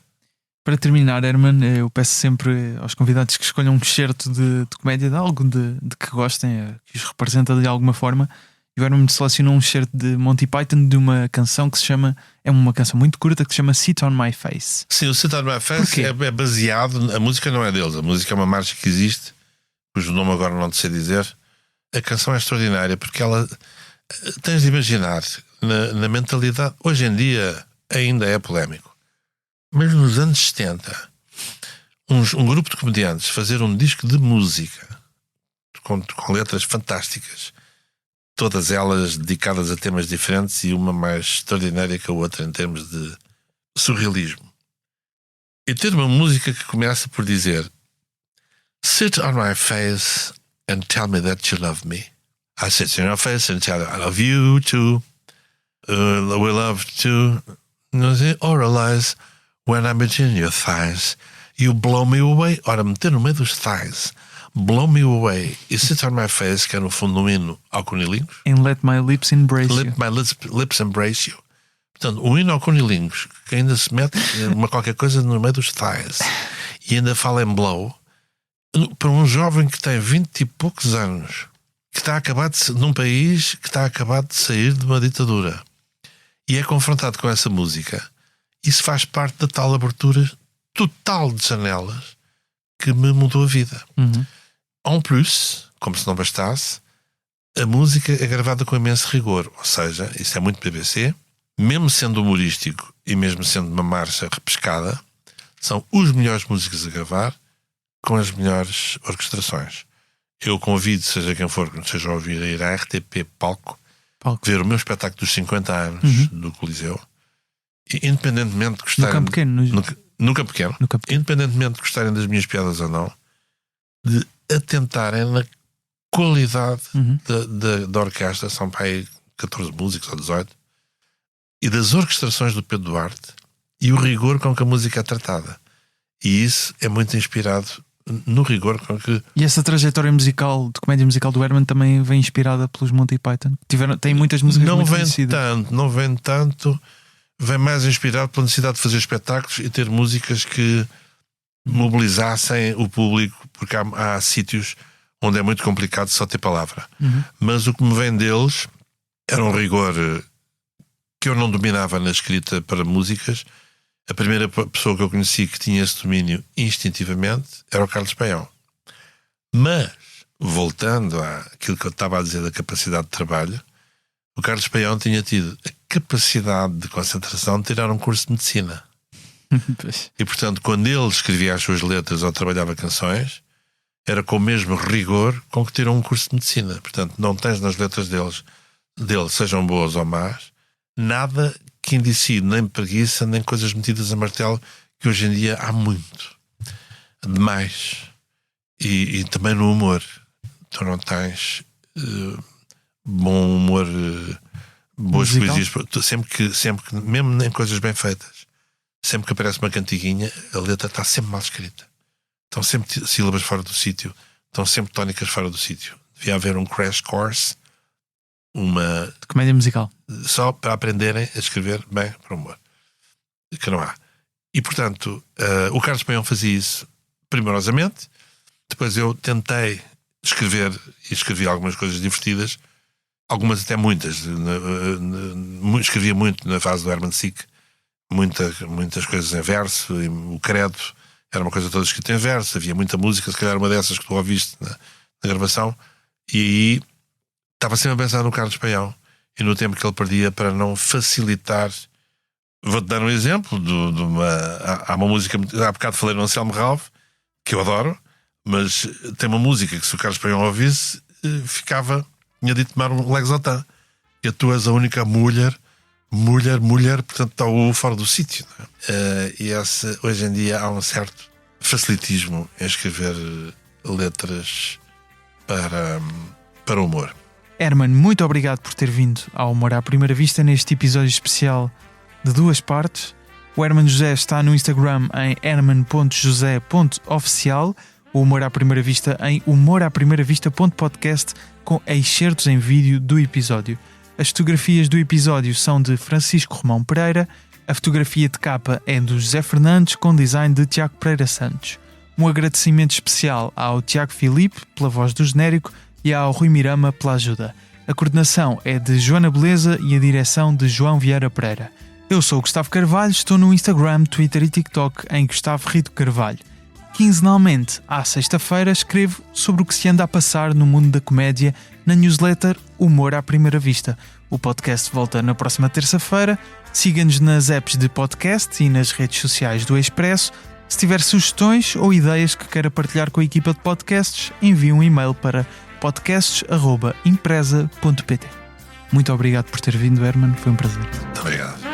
Para terminar, Herman, eu peço sempre aos convidados que escolham um excerto de comédia, de algo de que gostem, que os representa de alguma forma. E o Herman me selecionou um excerto de Monty Python de uma canção que se chama. É uma canção muito curta que se chama Sit on My Face. Sim, o Sit on My Face é baseado. A música não é deles, a música é uma marcha que existe, cujo nome agora não te sei dizer. A canção é extraordinária porque ela. Tens de imaginar na mentalidade. Hoje em dia ainda é polémico. Mas nos anos 70, um grupo de comediantes fazer um disco de música com letras fantásticas, todas elas dedicadas a temas diferentes e uma mais extraordinária que a outra em termos de surrealismo. E ter uma música que começa por dizer: Sit on my face and tell me that you love me. I sit on your face and tell you I love you too. We love to oralize. When I'm between your thighs, you blow me away. Ora, meter no meio dos thighs, blow me away e sit on my face, que é no fundo um hino ao Cunilingus. And let my lips embrace you. Let my lips embrace you. Portanto, um hino ao Cunilingus que ainda se mete qualquer coisa no meio dos thighs e ainda fala em blow, para um jovem que tem 20 e poucos anos, que está acabado num país que está acabado de sair de uma ditadura e é confrontado com essa música. Isso faz parte da tal abertura total de janelas que me mudou a vida. En plus, como se não bastasse, a música é gravada com imenso rigor. Ou seja, isso é muito BBC. Mesmo sendo humorístico e mesmo sendo uma marcha repescada, são os melhores músicos a gravar com as melhores orquestrações. Eu convido, seja quem for que nos esteja a ouvir, a ir à RTP Palco ver o meu espetáculo dos 50 anos do Coliseu. Independentemente de gostarem. No Campo Pequeno. No Campo Pequeno. Independentemente de gostarem das minhas piadas ou não, de atentarem na qualidade da orquestra. São para aí 14 músicos ou 18, e das orquestrações do Pedro Duarte e o rigor com que a música é tratada. E isso é muito inspirado no rigor com que. E essa trajetória musical, de comédia musical do Herman, também vem inspirada pelos Monty Python. Tem muitas músicas muito conhecidas. Não vem tanto. Vem mais inspirado pela necessidade de fazer espetáculos e ter músicas que mobilizassem o público, porque há sítios onde é muito complicado só ter palavra. Mas o que me vem deles era um rigor que eu não dominava na escrita para músicas. A primeira pessoa que eu conheci que tinha esse domínio instintivamente era o Carlos Paião. Mas, voltando àquilo que eu estava a dizer da capacidade de trabalho, o Carlos Paião tinha tido a capacidade de concentração de tirar um curso de medicina. E, portanto, quando ele escrevia as suas letras ou trabalhava canções, era com o mesmo rigor com que tirou um curso de medicina. Portanto, não tens nas letras dele, sejam boas ou más, nada que indicie nem preguiça, nem coisas metidas a martelo, que hoje em dia há muito. Demais. E também no humor. Tu não tens bom humor, boas poesias. Sempre que, mesmo em coisas bem feitas, sempre que aparece uma cantiguinha, a letra está sempre mal escrita. Estão sempre sílabas fora do sítio. Estão sempre tónicas fora do sítio. Devia haver um crash course, de comédia musical, só para aprenderem a escrever bem para o humor, que não há. E, portanto, o Carlos Paião fazia isso primorosamente. Depois eu tentei escrever e escrevi algumas coisas divertidas, algumas até muitas. Escrevia muito na fase do Herman Sick, muitas coisas em verso, e o credo era uma coisa toda escrita em verso. Havia muita música, se calhar uma dessas que tu ouviste na gravação, e aí estava sempre a pensar no Carlos Paião e no tempo que ele perdia para não facilitar. Vou-te dar um exemplo há uma música, há bocado falei no Anselmo Ralph, que eu adoro, mas tem uma música que, se o Carlos Paião ouvisse, ficava tinha dito tomar um Lexotan. E tu és a única mulher, portanto está o fora do sítio. Não é? E hoje em dia há um certo facilitismo em escrever letras para o humor. Herman, muito obrigado por ter vindo ao Humor à Primeira Vista neste episódio especial de 2 partes. O Herman José está no Instagram em herman.josé.oficial, o Humor à Primeira Vista em humoraprimeiravista.podcast, com excertos em vídeo do episódio. As fotografias do episódio são de Francisco Romão Pereira, a fotografia de capa é do José Fernandes, com design de Tiago Pereira Santos. Um agradecimento especial ao Tiago Filipe pela voz do genérico e ao Rui Mirama pela ajuda. A coordenação é de Joana Beleza e a direção de João Vieira Pereira. Eu sou o Gustavo Carvalho, estou no Instagram, Twitter e TikTok em Gustavo Rito Carvalho. Quinzenalmente, à sexta-feira, escrevo sobre o que se anda a passar no mundo da comédia na newsletter Humor à Primeira Vista. O podcast volta na próxima terça-feira. Siga-nos nas apps de podcast e nas redes sociais do Expresso. Se tiver sugestões ou ideias que queira partilhar com a equipa de podcasts, envie um e-mail para podcasts@empresa.pt. Muito obrigado por ter vindo, Herman. Foi um prazer. Muito obrigado.